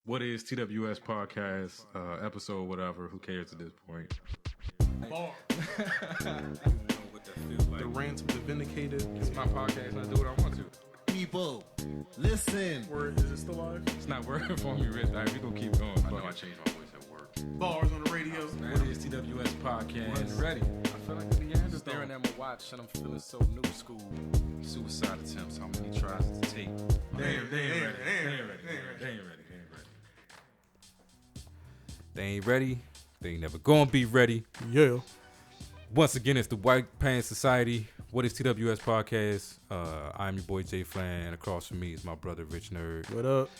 What is TWS podcast, episode, whatever, who cares at this point? Bar. The rants of the vindicated. It's my podcast and I do what I want to. People, listen. Word, is it still live? It's not working for me, Rich. All right, we gonna keep going. I know I changed my voice at work. Bars on the radio. What is TWS podcast? I'm ready. I feel like the Neanderthal. Staring at my watch and I'm feeling so new school. Suicide attempts, how many tries to take? They ain't ready. They ain't ready. They ain't never gonna be ready. Yeah. Once again, it's the White Pants Society. What is TWS podcast? I'm your boy Jay Flan, and across from me is my brother Rich Nerd. What up?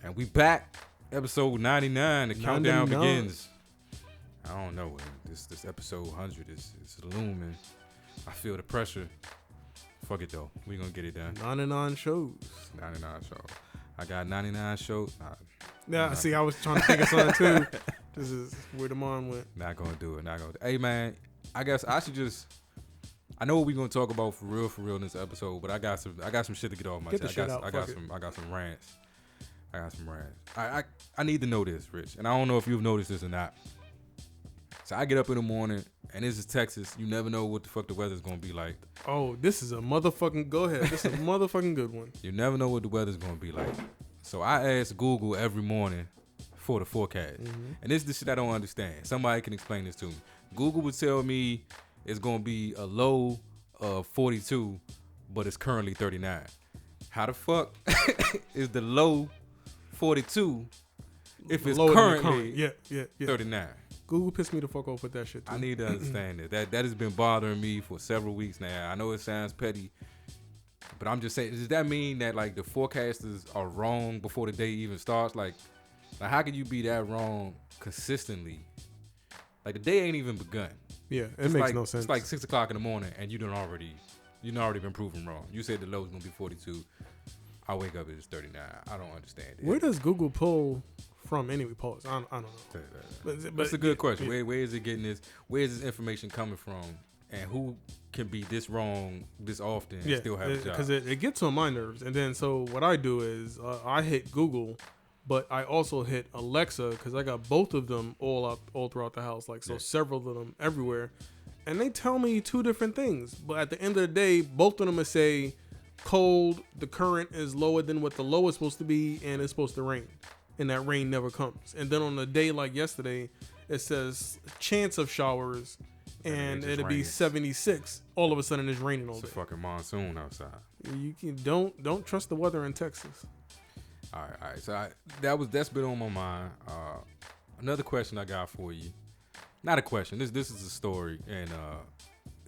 And we back, episode 99. The countdown 99. begins. I don't know. This episode 100 is looming. I feel the pressure. Fuck it though. We gonna get it done. 99 shows. 99 shows. I got 99 shows. Yeah, see, I was trying to think of something too. This is where the mind went. Not gonna do it. Hey man, I guess I should just. I know what we're gonna talk about for real in this episode, but I got some shit to get off my chest. I got some rants. I need to know this, Rich, and I don't know if you've noticed this or not. So I get up in the morning, and this is Texas. You never know what the fuck the weather's gonna be like. Oh, this is a motherfucking. Go ahead. This is a motherfucking good one. You never know what the weather's gonna be like. So I ask Google every morning for the forecast, and this is the shit I don't understand. Somebody can explain this to me. Google would tell me it's gonna be a low of 42, but it's currently 39. How the fuck is the low 42 if it's Lower than the currently current. Yeah. 39? Google pissed me the fuck off with that shit too. I need to understand it. That has been bothering me for several weeks now. I know it sounds petty, but I'm just saying, does that mean that like the forecasters are wrong before the day even starts? Like how can you be that wrong consistently? Like the day ain't even begun. Yeah, it makes no sense. It's like 6 o'clock in the morning and you already been proven wrong. You said the low's gonna be 42. I wake up, it's 39. I don't understand it. Where does Google pull from anyway? Pause. I don't know. But that's a good question. Where is it getting this? Where is this information coming from? And who can be this wrong this often and still have a job? Because it gets on my nerves. And then so what I do is I hit Google, but I also hit Alexa because I got both of them all throughout the house. Several of them everywhere. And they tell me two different things. But at the end of the day, both of them will say cold, the current is lower than what the low is supposed to be, and it's supposed to rain. And that rain never comes. And then on a day like yesterday, it says chance of showers, and it'll be 76. All of a sudden, it's raining all day. It's a fucking monsoon outside. You can don't trust the weather in Texas. All right. So that's been on my mind. Another question I got for you. Not a question. This is a story, and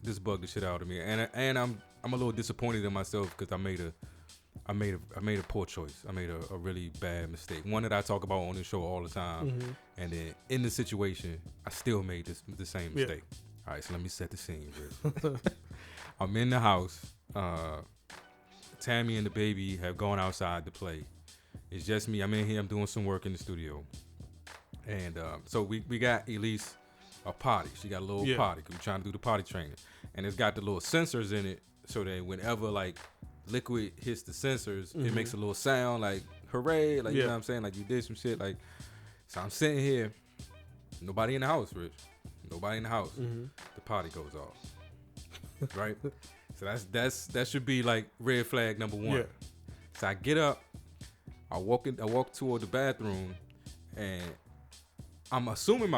this bugged the shit out of me. And I'm a little disappointed in myself because I made a poor choice. I made a really bad mistake. One that I talk about on this show all the time. And then in the situation, I still made the same mistake. All right, so let me set the scene. I'm in the house. Tammy and the baby have gone outside to play. It's just me. I'm in here. I'm doing some work in the studio. And so we got Elise a potty. She got a little potty because we're trying to do the potty training. And it's got the little sensors in it so that whenever like liquid hits the sensors, it makes a little sound like hooray, like you know what I'm saying, like you did some shit. Like, so I'm sitting here, nobody in the house, Rich. Nobody in the house. The potty goes off. Right? So that should be like red flag number one. So I get up, I walk toward the bathroom, and I'm assuming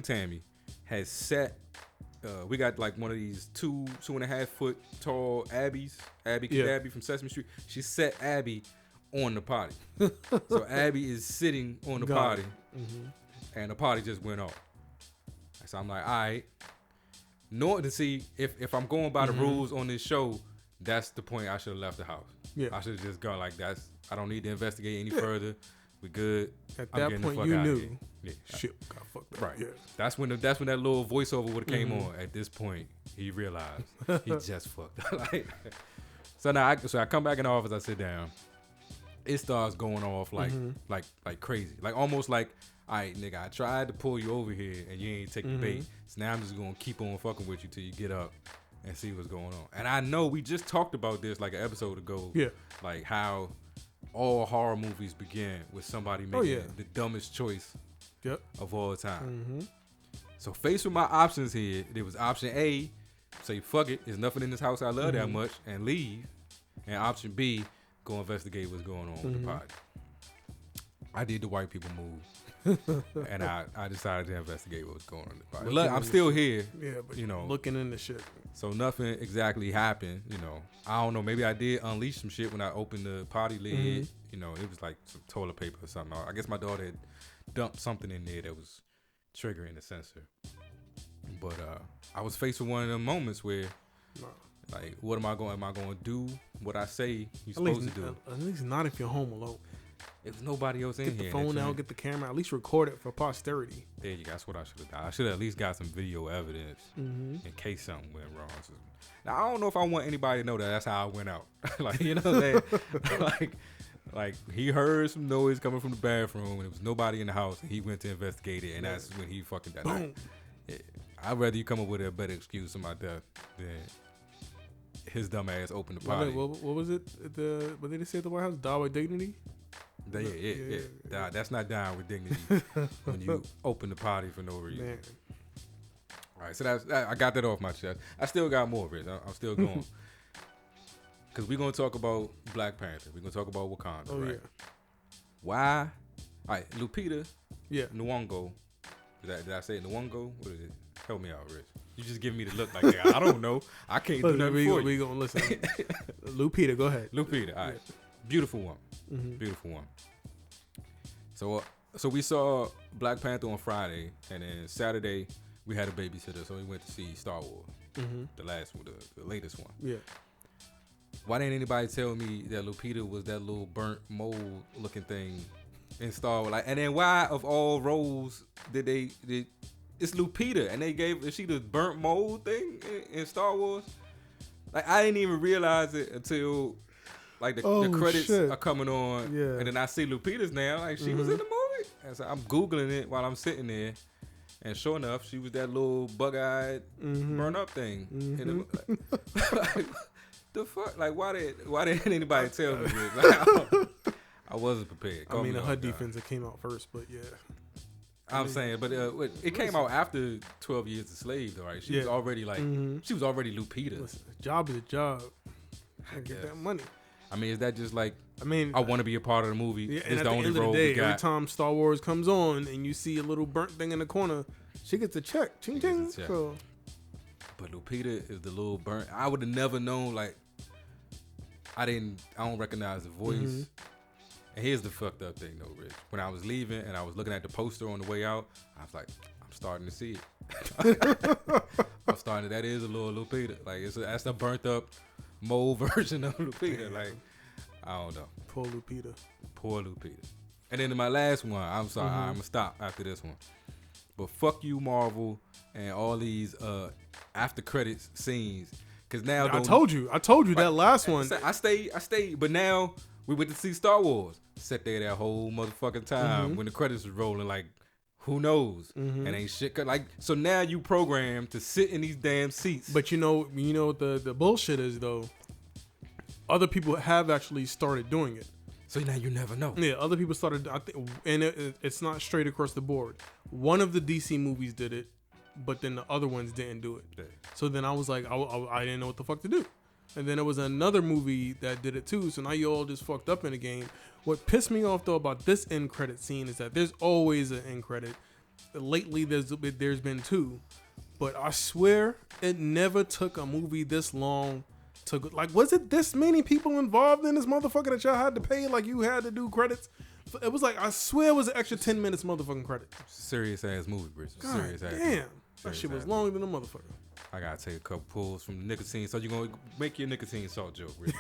Tammy has set. We got like one of these 2.5 foot tall Abby from Sesame Street. She set Abby on the potty. So Abby is sitting on the potty, and the potty just went off. So I'm like, all right. Nor to see if I'm going by the rules on this show, that's the point I should have left the house. I should have just gone like I don't need to investigate any further. We good. At that point, you knew. Shit got fucked up. Right. Yeah. That's when that little voiceover would have came on. At this point, he realized he just fucked up. So now I come back in the office. I sit down. It starts going off like crazy. Like almost like, all right, nigga, I tried to pull you over here and you ain't take the bait. So now I'm just gonna keep on fucking with you till you get up and see what's going on. And I know we just talked about this like an episode ago. Yeah. Like how all horror movies begin with somebody making the dumbest choice of all time. Mm-hmm. So faced with my options here, there was option A, say fuck it, there's nothing in this house I love that much, and leave. And option B, go investigate what's going on with the party. I did the white people move, and I decided to investigate what was going on in the party. Look, I'm still here. Yeah, but you know, looking into shit. So nothing exactly happened. You know, I don't know. Maybe I did unleash some shit when I opened the potty lid. You know, it was like some toilet paper or something. I guess my daughter had dumped something in there that was triggering the sensor. But I was faced with one of them moments where, like, what am I going to do what I say you're supposed to do? At least not if you're home alone. If there's nobody else in here. Get the phone out, get the camera, at least record it for posterity. There you go. That's what I should have done. I should have at least got some video evidence in case something went wrong. So, now, I don't know if I want anybody to know that that's how I went out. Like, you know what I'm saying? like he heard some noise coming from the bathroom and there was nobody in the house and he went to investigate it and that's when he fucking died. Boom. I'd rather you come up with a better excuse for my death than his dumb ass open the potty. What was it? What did they say at the White House? Die with dignity? Yeah. That's not dying with dignity when you open the potty for no reason. Man. All right, so I got that off my chest. I still got more of it. I'm still going. Because we're going to talk about Black Panther. We're going to talk about Wakanda, right? Yeah. Why? All right, Lupita Nyong'o. Did I say Nyong'o? What is it? Help me out, Rich. You just giving me the look like that. I don't know. I can't do nothing for you. We going to listen. Lupita, go ahead. Lupita, all right. Beautiful one. Beautiful one. So we saw Black Panther on Friday, and then Saturday we had a babysitter, so we went to see Star Wars, the last one, the latest one. Yeah. Why didn't anybody tell me that Lupita was that little burnt mold looking thing in Star Wars? Like, and then why of all roles did it's Lupita, and is she the burnt mold thing in Star Wars? Like, I didn't even realize it until. Like the credits are coming on, and then I see Lupita's now. Like, she was in the movie, and so I'm googling it while I'm sitting there, and sure enough, she was that little bug-eyed, burn up thing. Like, the fuck? Like, why didn't anybody tell me this? Like, I wasn't prepared. I mean, the HUD defense came out first, but yeah. I'm saying, but it came out after 12 Years a Slave, though, right? She was already like, she was already Lupita. Listen, a job is a job. I get that money. I mean, is that just like, I want to be a part of the movie? Yeah, it's the only role we got. Every time Star Wars comes on and you see a little burnt thing in the corner, she gets a check. Ching ching. So. But Lupita is the little burnt. I would have never known. Like, I don't recognize the voice. And here's the fucked up thing, though, Rich. When I was leaving and I was looking at the poster on the way out, I was like, I'm starting to see it. That is a little Lupita. Like, that's the burnt up mold version of Lupita. Like, I don't know. Poor Lupita. And then in my last one, I'm sorry, I'm gonna stop after this one. But fuck you, Marvel, and all these after credits scenes. Cause now I told you that last one. I stayed, but now we went to see Star Wars. Sat there that whole motherfucking time when the credits was rolling. Like, who knows? And ain't shit. Like, so now you programmed to sit in these damn seats. But you know what the bullshit is, though. Other people have actually started doing it. So now you never know. Yeah, other people started. I think, and it's not straight across the board. One of the DC movies did it, but then the other ones didn't do it. Yeah. So then I was like, I didn't know what the fuck to do. And then there was another movie that did it too. So now you all just fucked up in the game. What pissed me off though about this end credit scene is that there's always an end credit. Lately there's been two, but I swear it never took a movie this long to go. Like, was it this many people involved in this motherfucker that y'all had to pay? Like, you had to do credits. It was like, I swear it was an extra 10 minutes motherfucking credit. Serious ass movie, Bruce. God damn. That shit was longer than a motherfucker. I gotta take a couple pulls from the nicotine. So you gonna make your nicotine salt joke, Rich.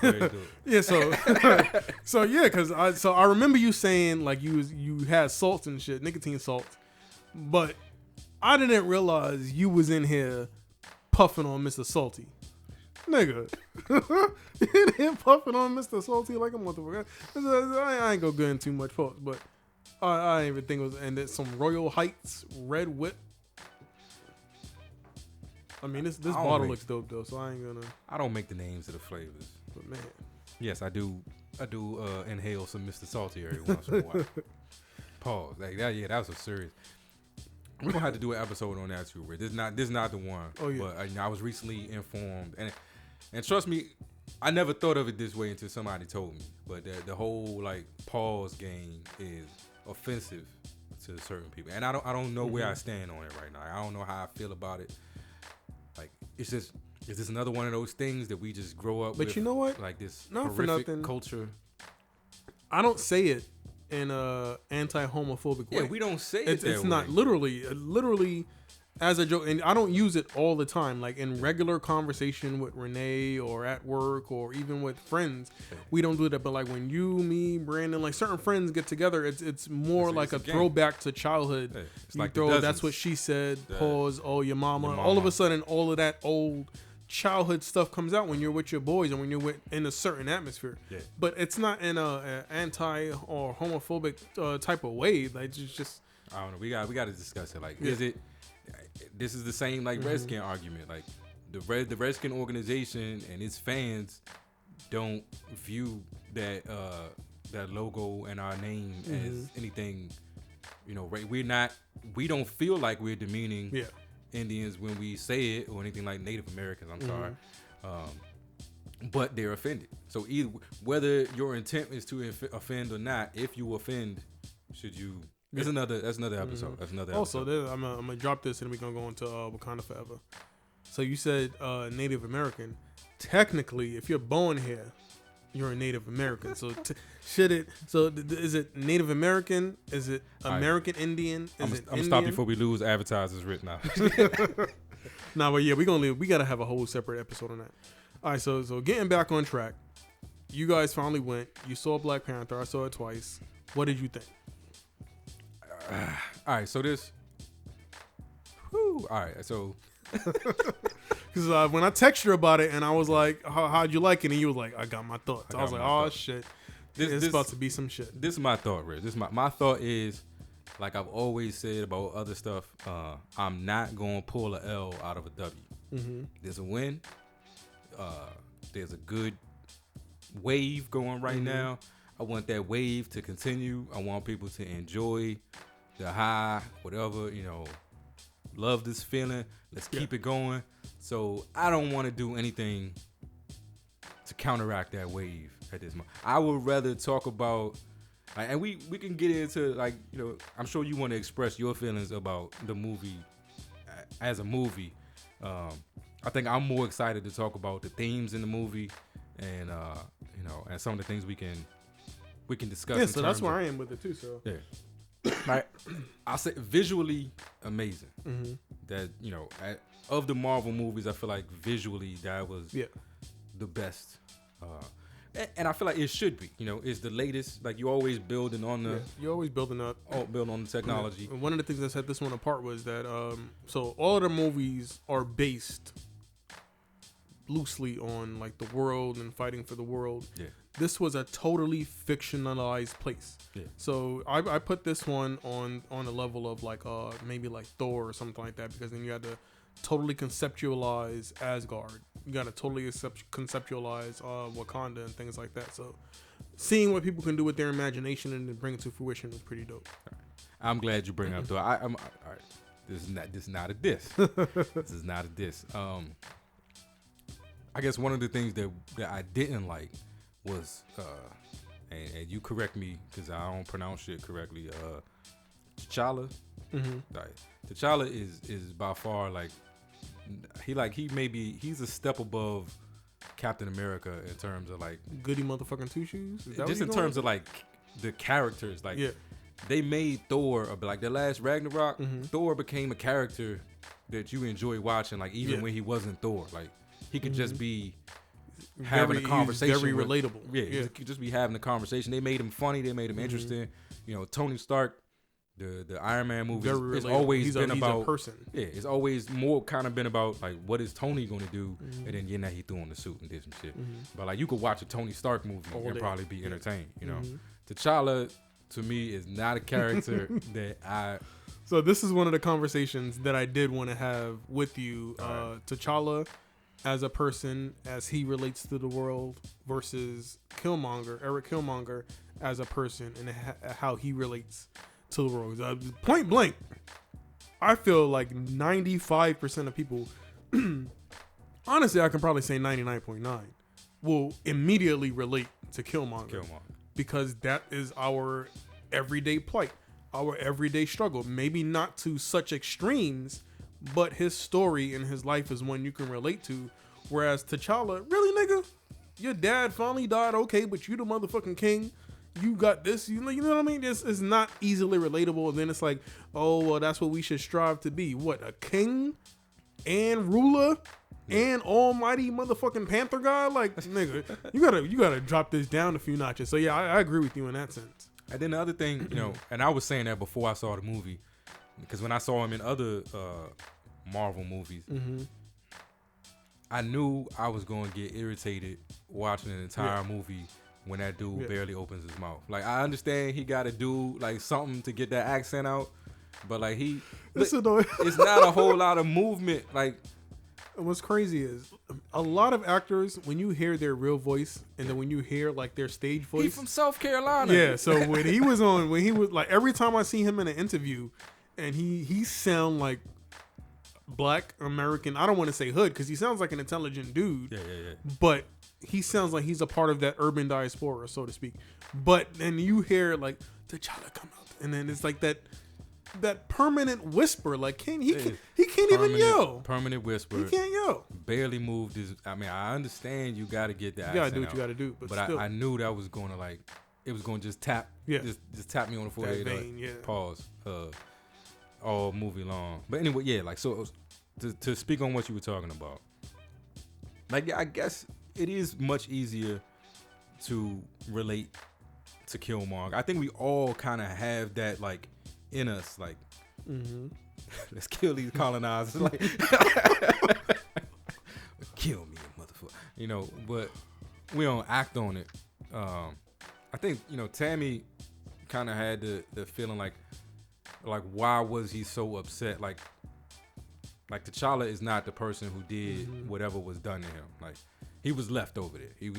Yeah, so yeah, because I remember you saying like you had salts and shit, nicotine salts, but I didn't realize you was in here puffing on Mr. Salty, nigga. In here puffing on Mr. Salty like a motherfucker. I ain't gonna go into too much fault, but I didn't even think it was. And there's some Royal Heights Red Whip. I mean, this bottle looks dope though, so I ain't gonna. I don't make the names of the flavors, but man, yes, I do inhale some Mr. Salty every once in a while. Pause. Like that. Yeah, that was a serious. We're gonna have to do an episode on that too. Rick. This is not the one. Oh yeah. But I was recently informed, and trust me, I never thought of it this way until somebody told me. But the whole like pause game is offensive to certain people, and I don't know where I stand on it right now. I don't know how I feel about it. Like it's just. Is this another one of those things that we just grow up with? But you know what? Like this Not horrific for nothing. culture. I don't say it in a anti-homophobic way. Yeah, we don't say it It's that not way. literally as a joke, and I don't use it all the time. Like in regular conversation with Renee or at work or even with friends, we don't do that. But like when you, me, Brandon, like certain friends get together, it's more like a game. throwback to childhood. Yeah, it's You like throw, the that's dozens. what she said. Yeah. Pause. Oh, your mama. Your All of mama. a sudden, all of that old childhood stuff comes out when you're with your boys and when you're in a certain atmosphere. Yeah. But it's not in a anti or homophobic type of way. Like it's just I don't know. We got to discuss it. Like, is it? This is the same like Redskin argument. Like the Redskin organization and its fans don't view that that logo and our name as anything. You know, right? We don't feel like we're demeaning Indians when we say it or anything like Native Americans. I'm sorry. But they're offended. So either whether your intent is to offend or not, if you offend, should you? That's another episode. That's another also episode. I'm gonna drop this and we're gonna go into Wakanda Forever. So you said Native American. Technically, if you're born here, you're a Native American. So is it Native American? Is it American Indian? I'm Is it gonna Indian? stop before we lose advertisers right now. Nah, but yeah, we gotta have a whole separate episode on that. All right, so getting back on track, you guys finally went. You saw Black Panther. I saw it twice. What did you think? All right, so this. Whew, all right, so Because when I texted you about it and I was like, how'd you like it? And you was like, I got my thoughts. I was like, oh shit, it's about to be some shit. This is my thought, Rick. This is my thought is, like I've always said about other stuff, I'm not gonna pull a L out of a W. There's a win. There's a good wave going right now. I want that wave to continue. I want people to enjoy the high, whatever, love this feeling. Let's keep it going. So I don't want to do anything to counteract that wave at this moment. I would rather talk about, and we can get into I'm sure you want to express your feelings about the movie as a movie. I think I'm more excited to talk about the themes in the movie and and some of the things we can discuss. Yeah, so that's where I am with it too. So yeah, I'll say visually amazing. That of the Marvel movies, I feel like visually that was the best. And I feel like it should be. It's the latest. Like you always building on the. You're always building up. Building on the technology. And one of the things that set this one apart was that so all of the movies are based loosely on like the world and fighting for the world. Yeah. This was a totally fictionalized place. Yeah. So I put this one on a level of like maybe like Thor or something like that, because then you had to totally conceptualize Asgard. You got to totally conceptualize Wakanda and things like that. So seeing what people can do with their imagination and then bring it to fruition was pretty dope. I'm glad you bring up Thor. I'm all right. This is not a diss. This is not a diss. I guess one of the things that I didn't like was, and you correct me because I don't pronounce shit correctly. T'Challa. Like, T'Challa is by far like he's a step above Captain America in terms of like Goody motherfucking two shoes. Just in terms of like the characters, like they made Thor like the last Ragnarok. Thor became a character that you enjoy watching, like even when he wasn't Thor, like he could just be having a conversation. Very relatable. Yeah, he could just be having a conversation. They made him funny. They made him interesting. Tony Stark, the Iron Man movie, it's always been about a person. Yeah, it's always more kind of been about like what is Tony going to do, and then he threw on the suit and did some shit. But like you could watch a Tony Stark movie and probably be entertained. T'Challa to me is not a character that I. So this is one of the conversations that I did want to have with you. T'Challa as a person as he relates to the world versus Eric Killmonger as a person and how he relates to the world. Point blank, I feel like 95% of people, honestly, I can probably say 99.9, will immediately relate to Killmonger. Because that is our everyday plight, our everyday struggle. Maybe not to such extremes, but his story and his life is one you can relate to. Whereas T'Challa, really, nigga? Your dad finally died, okay, but you the motherfucking king. You got this, you know what I mean? This is not easily relatable. And then it's like, oh, well, that's what we should strive to be. What, a king and ruler and almighty motherfucking Panther guy? Like, nigga, you gotta drop this down a few notches. So yeah, I agree with you in that sense. And then the other thing, and I was saying that before I saw the movie, because when I saw him in other Marvel movies, I knew I was going to get irritated watching an entire movie when that dude barely opens his mouth. Like, I understand he got to do like something to get that accent out, but like it's not a whole lot of movement. Like, and what's crazy is a lot of actors, when you hear their real voice and then when you hear like their stage voice, he's from South Carolina. Yeah, so when he was like, every time I see him in an interview, and he sound like Black American. I don't want to say hood because he sounds like an intelligent dude. Yeah. But he sounds like he's a part of that urban diaspora, so to speak. But then you hear like T'Challa come out, and then it's like that permanent whisper. Like he can't even yell. Permanent whisper. He can't yell. Barely moved his. I mean, I understand you got to get that. You got to do what you got to do. But still. I knew that was going to like. It was going to just tap. Yeah. Just tap me on the forehead. That vein, like, pause. All movie long. But anyway, yeah. Like, so to speak on what you were talking about. Like, I guess it is much easier to relate to Killmonger. I think we all kind of have that like in us. Like, let's kill these colonizers. Like, kill me, motherfucker. But we don't act on it. I think Tammy kind of had the feeling like why was he so upset? Like T'Challa is not the person who did whatever was done to him. Like, he was left over there. He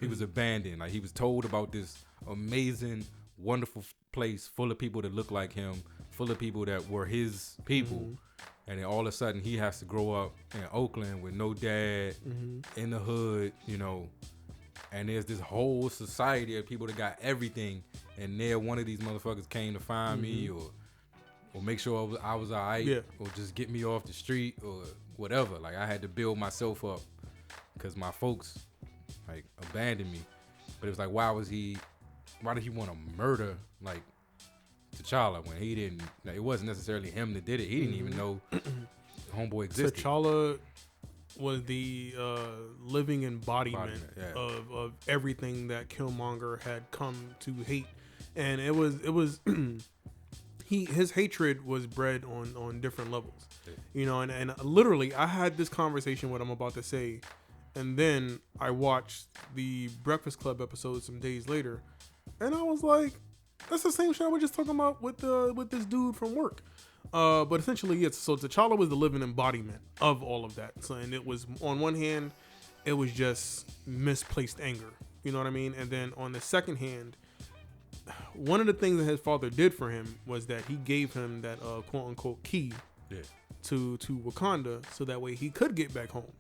was abandoned. Like, he was told about this amazing, wonderful place full of people that look like him, full of people that were his people. And then all of a sudden he has to grow up in Oakland with no dad, in the hood, and there's this whole society of people that got everything, and there one of these motherfuckers came to find me or make sure I was all right, or just get me off the street or whatever. Like, I had to build myself up because my folks like abandoned me. But it was like, why did he want to murder like T'Challa when he didn't? Like, it wasn't necessarily him that did it. He didn't even know homeboy existed. T'Challa was the living embodiment of everything that Killmonger had come to hate, and it was his hatred was bred on different levels, and literally I had this conversation what I'm about to say, and then I watched the Breakfast Club episode some days later, and I was like, that's the same shit I was just talking about with this dude from work. But essentially, so T'Challa was the living embodiment of all of that. So, and it was, on one hand, it was just misplaced anger. You know what I mean? And then on the second hand, one of the things that his father did for him was that he gave him that quote unquote key to Wakanda, so that way he could get back home.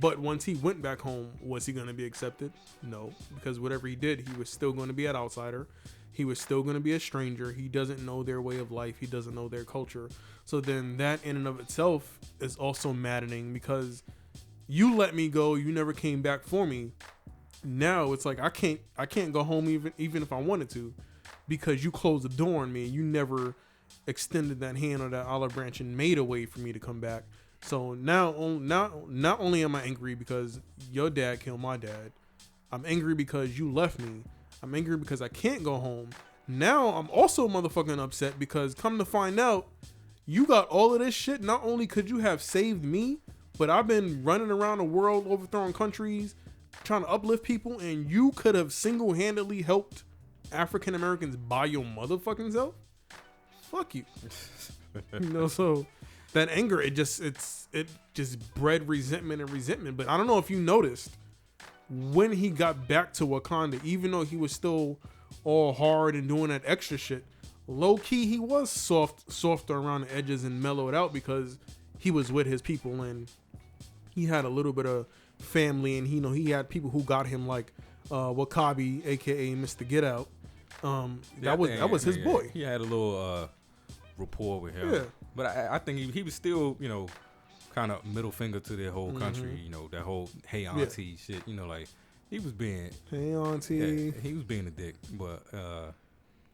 But once he went back home, was he going to be accepted? No, because whatever he did, he was still going to be an outsider. He was still going to be a stranger. He doesn't know their way of life. He doesn't know their culture. So then that in and of itself is also maddening, because you let me go. You never came back for me. Now it's like I can't go home even if I wanted to, because you closed the door on me. You never extended that hand or that olive branch and made a way for me to come back. So now not only am I angry because your dad killed my dad, I'm angry because you left me. I'm angry because I can't go home. Now I'm also motherfucking upset because, come to find out, you got all of this shit. Not only could you have saved me, but I've been running around the world overthrowing countries, trying to uplift people, and you could have single-handedly helped African Americans by your motherfucking self. Fuck you. So that anger, it just bred resentment. But I don't know if you noticed when he got back to Wakanda, even though he was still all hard and doing that extra shit, low key he was softer around the edges and mellowed out because he was with his people and he had a little bit of family, and he had people who got him, like Wakabi, aka Mr. Get Out. That was his boy. He had a little rapport with him. Yeah. But I think he was still, kind of middle finger to their whole country, that whole hey auntie shit, like he was being hey auntie. Yeah, he was being a dick, but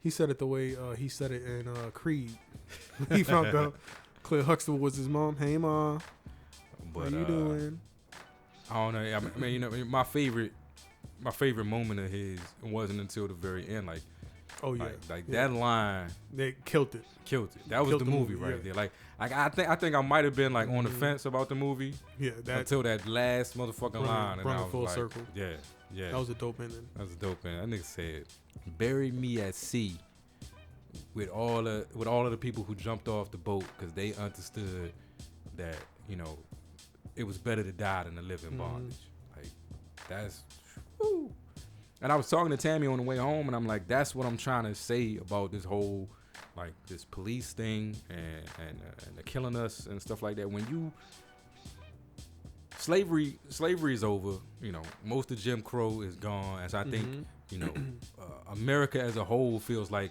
he said it the way he said it in Creed. He found out Claire Huxtable was his mom. Hey mom, how you doing? I don't know. I mean, my favorite moment of his wasn't until the very end. Like, that line, they killed it. That was the movie right there. Like I think I might have been like on the fence about the movie. Yeah, until that last motherfucking line, and I was full like, circle. Yeah. That was a dope ending. That nigga said, "Bury me at sea with all of the people who jumped off the boat because they understood that it was better to die than to live in bondage." Like that's. Woo. And I was talking to Tammy on the way home, and I'm like, that's what I'm trying to say about this whole, like, this police thing and the killing us and stuff like that. When slavery is over, most of Jim Crow is gone. As I think, America as a whole feels like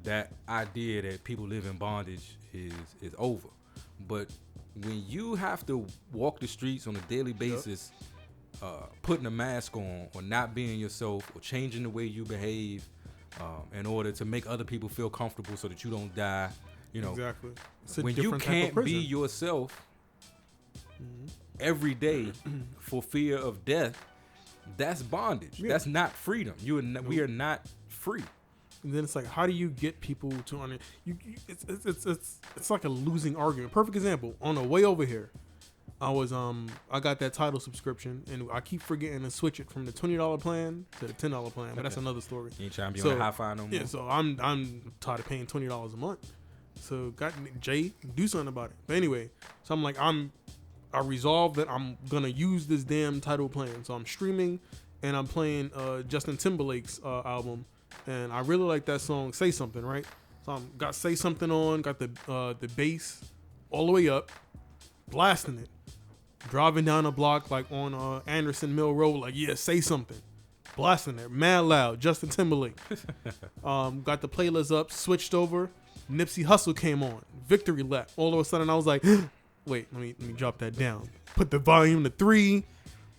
that idea that people live in bondage is over. But when you have to walk the streets on a daily basis, putting a mask on or not being yourself or changing the way you behave in order to make other people feel comfortable so that you don't die, exactly. When you can't be yourself every day for fear of death, that's bondage. Yeah. That's not freedom. We are not free. And then it's like, how do you get people to it's like a losing argument. Perfect example. On the way over here, I got that Tidal subscription, and I keep forgetting to switch it from the $20 plan to the $10 plan, but that's another story. You ain't trying to be on a high five no more. Yeah, so I'm tired of paying $20 a month. So got Jay, do something about it. But anyway, so I'm like, I resolved that I'm gonna use this damn Tidal plan. So I'm streaming, and I'm playing Justin Timberlake's album, and I really like that song, Say Something, right? So I'm got Say Something on, got the bass all the way up, blasting it. Driving down the block like on Anderson Mill Road, like, yeah, Say Something. Blasting it, mad loud, Justin Timberlake. Got the playlist up, switched over, Nipsey Hussle came on, Victory Lap. All of a sudden I was like, wait, let me drop that down. Put the volume to 3,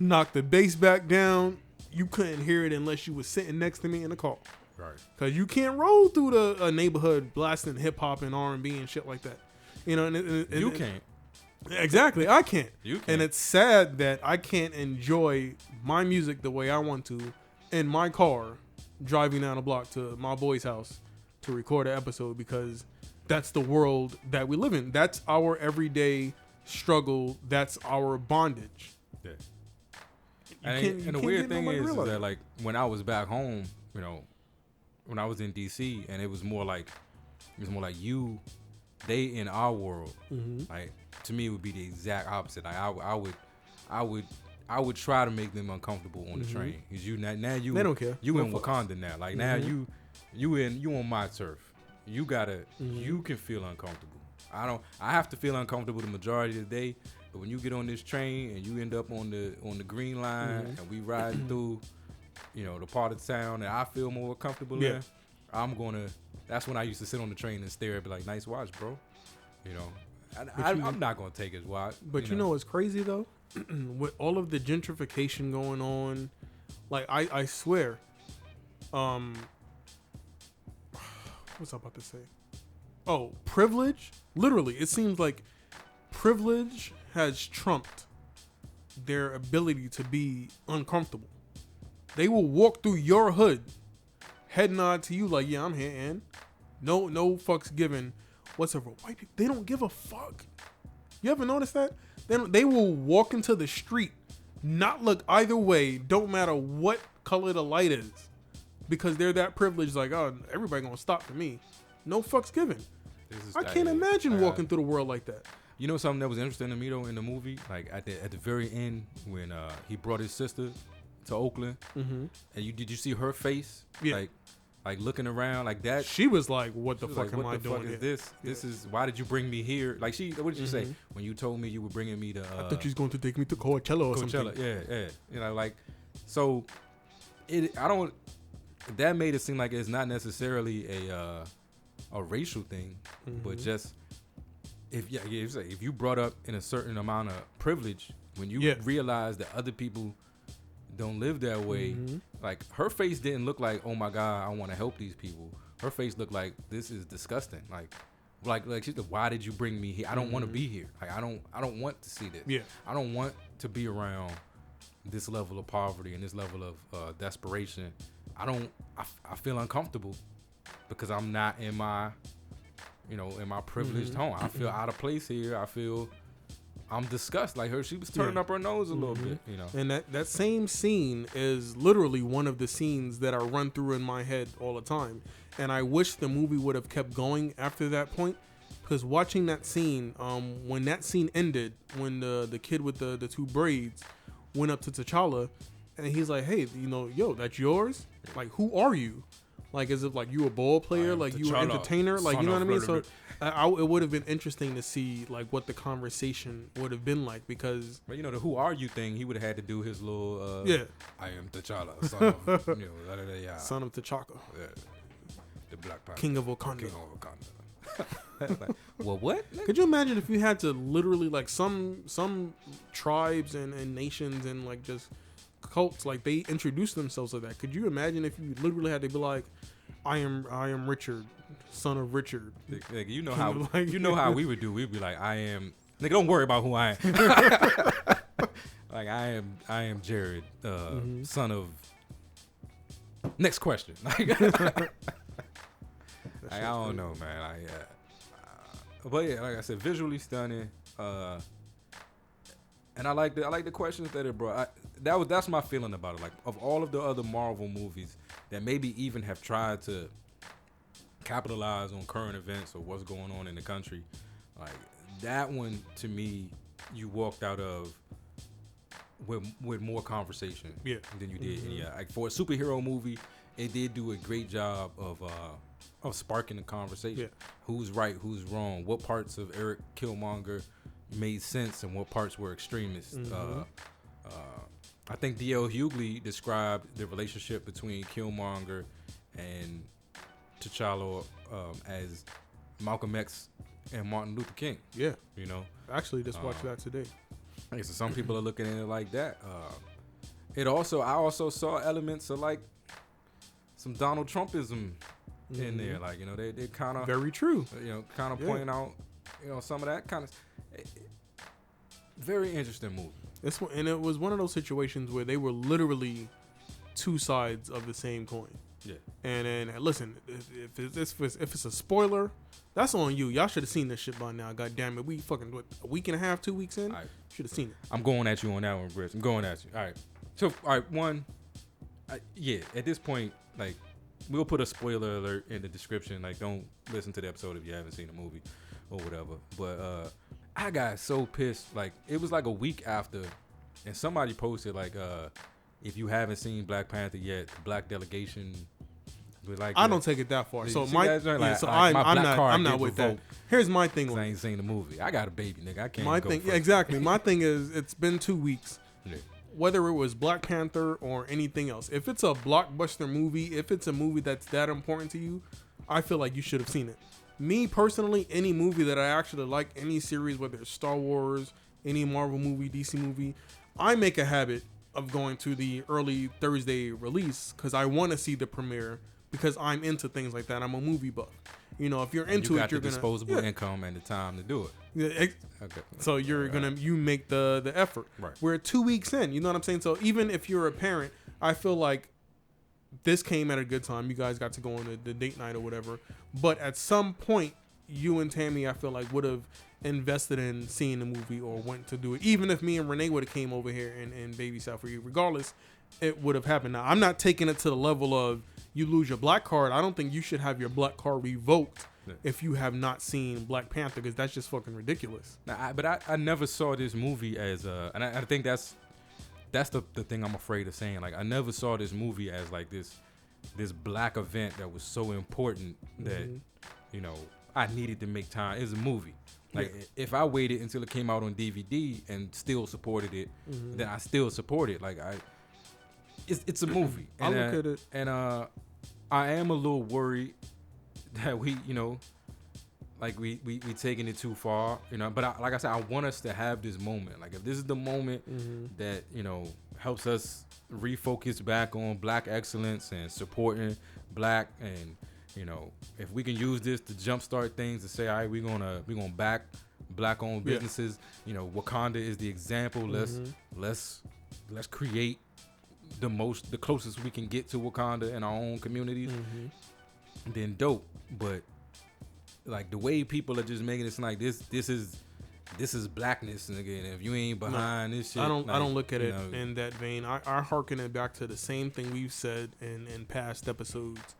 knock the bass back down. You couldn't hear it unless you was sitting next to me in the car. Right. Because you can't roll through the neighborhood blasting hip-hop and R&B and shit like that. And you can't. Exactly, I can't. You can't. And it's sad that I can't enjoy my music the way I want to in my car driving down the block to my boy's house to record an episode, because that's the world that we live in. That's our everyday struggle. That's our bondage. Yeah. And the weird thing is that, like, when I was back home, when I was in DC, and it was more like they in our world, like, to me, it would be the exact opposite. Like, I would try to make them uncomfortable on the train, because they don't care. You in Wakanda now, like, now you on my turf. You gotta you can feel uncomfortable. I have to feel uncomfortable the majority of the day, but when you get on this train and you end up on the green line and we ride through, the part of town that I feel more comfortable in, that's when I used to sit on the train and stare and be like, nice watch, bro. I'm not gonna take his watch. But you know what's crazy though? With all of the gentrification going on, like, I swear, what's I about to say? Oh, privilege? Literally, it seems like privilege has trumped their ability to be uncomfortable. They will walk through your hood, head nod to you like, yeah, I'm here, and no fucks given whatsoever. White people, they don't give a fuck. You ever notice that? They will walk into the street, not look either way, don't matter what color the light is, because they're that privileged, like, oh, everybody gonna stop for me. No fucks given. I can't imagine walking through the world like that. You know something that was interesting to me though in the movie, like at the very end when he brought his sister to Oakland, and did you see her face? Yeah. Like looking around like that. She was like, "What the fuck like, am what I the doing fuck is here? this? This is why did you bring me here? Like what did she say when you told me you were bringing me to? I thought you was going to take me to Coachella or something. Yeah. You know, like so. That made it seem like it's not necessarily a racial thing, but just if you brought up in a certain amount of privilege, when you realize that other people don't live that way, like her face didn't look like, oh my God, I want to help these people. Her face looked like, this is disgusting. Like she's like, why did you bring me here? I don't want to be here. Like I don't want to see this. Yeah. I don't want to be around this level of poverty and this level of desperation. I feel uncomfortable because I'm not in my privileged home. I feel out of place here. I feel I'm disgusted. Like she was turning up her nose a little bit, you know. And that same scene is literally one of the scenes that are run through in my head all the time. And I wish the movie would have kept going after that point, because watching that scene, when that scene ended, when the kid with the two braids went up to T'Challa, and he's like, "Hey, yo, that's yours? Like, who are you? Like, is it like you a ball player? Like you an entertainer? Like, you know what I mean?" So it would have been interesting to see like what the conversation would have been like, because but the who are you thing, he would have had to do his little I am T'Challa, son of son of T'Chaka, the Black Panther, King of Wakanda. Like, well, what? Could you imagine if you had to literally like some tribes and nations and like just cults, like they introduce themselves like that? Could you imagine if you literally had to be like, I am Richard, son of Richard? Like, you know how we would do. We'd be like, I am. Nigga, don't worry about who I am. Like I am Jared, son of. Next question. I don't know, man. But yeah, like I said, visually stunning. And I like the questions that it brought. That's my feeling about it. Like, of all of the other Marvel movies that maybe even have tried to capitalize on current events or what's going on in the country, like that one to me, you walked out of with more conversation than you did. And like for a superhero movie, it did do a great job of sparking the conversation. Who's right, who's wrong, what parts of Eric Killmonger made sense and what parts were extremist. I think D.L. Hughley described the relationship between Killmonger and T'Challa as Malcolm X and Martin Luther King. Yeah. I actually just watched that today. So some people are looking at it like that. I also saw elements of like some Donald Trumpism in there. Like, they kind of very true. Kind of pointing out, some of that kind of very interesting movie. And it was one of those situations where they were literally two sides of the same coin. Yeah. And listen, if it's a spoiler, that's on you. Y'all should have seen this shit by now. God damn it, we fucking a week and a half, 2 weeks in, should have seen it. I'm going at you on that one, Chris. I'm going at you. All right. So, one, at this point, like, we'll put a spoiler alert in the description. Like, don't listen to the episode if you haven't seen the movie or whatever. But I got so pissed. Like, it was like a week after, and somebody posted like, if you haven't seen Black Panther yet, the black delegation. Like, I don't take it that far. So I'm not with that. Here's my thing. I ain't seen the movie. I got a baby, nigga. I can't. My go thing, first. exactly. My thing is, it's been 2 weeks. Yeah. Whether it was Black Panther or anything else, if it's a blockbuster movie, if it's a movie that's that important to you, I feel like you should have seen it. Me personally, any movie that I actually like, any series, whether it's Star Wars, any Marvel movie, DC movie, I make a habit of going to the early Thursday release because I want to see the premiere, because I'm into things like that. I'm a movie buff. If you're into you're gonna disposable income and the time to do it. Yeah, okay. So you make the effort. Right. We're 2 weeks in. You know what I'm saying? So even if you're a parent, I feel like this came at a good time. You guys got to go on the date night or whatever. But at some point, you and Tammy, I feel like, would have invested in seeing the movie or went to do it. Even if me and Renee would have came over here and babysat for you, regardless, it would have happened. Now, I'm not taking it to the level of you lose your black card. I don't think you should have your black card revoked if you have not seen Black Panther, because that's just fucking ridiculous. Now, I never saw this movie as and I think that's the thing I'm afraid of saying. Like, I never saw this movie as like this black event that was so important that I needed to make time. It's a movie. Like, if I waited until it came out on DVD and still supported it, then I still support it. Like, it's a movie. And, I look at it, and I am a little worried that we taking it too far, But like I said, I want us to have this moment. Like, if this is the moment that helps us refocus back on black excellence and supporting black, and if we can use this to jumpstart things to say, all right, we're gonna back black-owned businesses. Wakanda is the example. Let's create the closest we can get to Wakanda in our own communities. Then dope. But like, the way people are just making it like this is blackness, nigga. And if you ain't behind this shit, I don't look at it in that vein. I hearken it back to the same thing we've said in past episodes.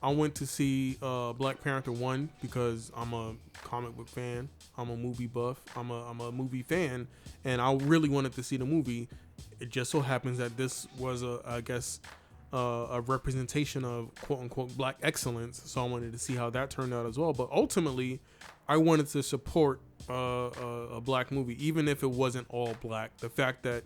I went to see Black Panther 1 because I'm a comic book fan. I'm a movie buff. I'm a movie fan, and I really wanted to see the movie. It just so happens that this was a representation of quote unquote black excellence. So I wanted to see how that turned out as well. But ultimately, I wanted to support a black movie, even if it wasn't all black. The fact that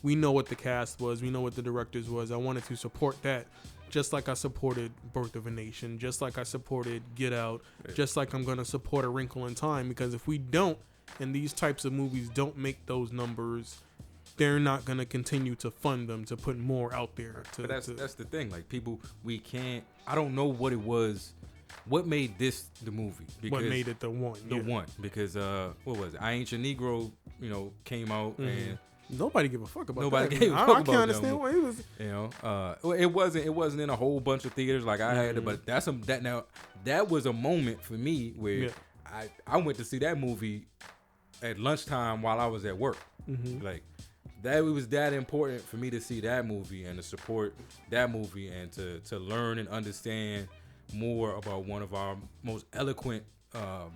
we know what the cast was, we know what the directors was. I wanted to support that. Just like I supported Birth of a Nation, just like I supported Get Out, just like I'm going to support A Wrinkle in Time, because if we don't, and these types of movies don't make those numbers, they're not going to continue to fund them, to put more out there. But that's the thing. Like, people, we can't, I don't know what it was, what made this the movie. What made it the one. The one. Because, what was it? I Ain't Your Negro, came out and... Nobody give a fuck about Nobody that. gave a fuck I about can't understand why he was. It wasn't in a whole bunch of theaters like I had to, but that was a moment for me where I went to see that movie at lunchtime while I was at work. Like, that, it was that important for me to see that movie and to support that movie and to learn and understand more about one of our most eloquent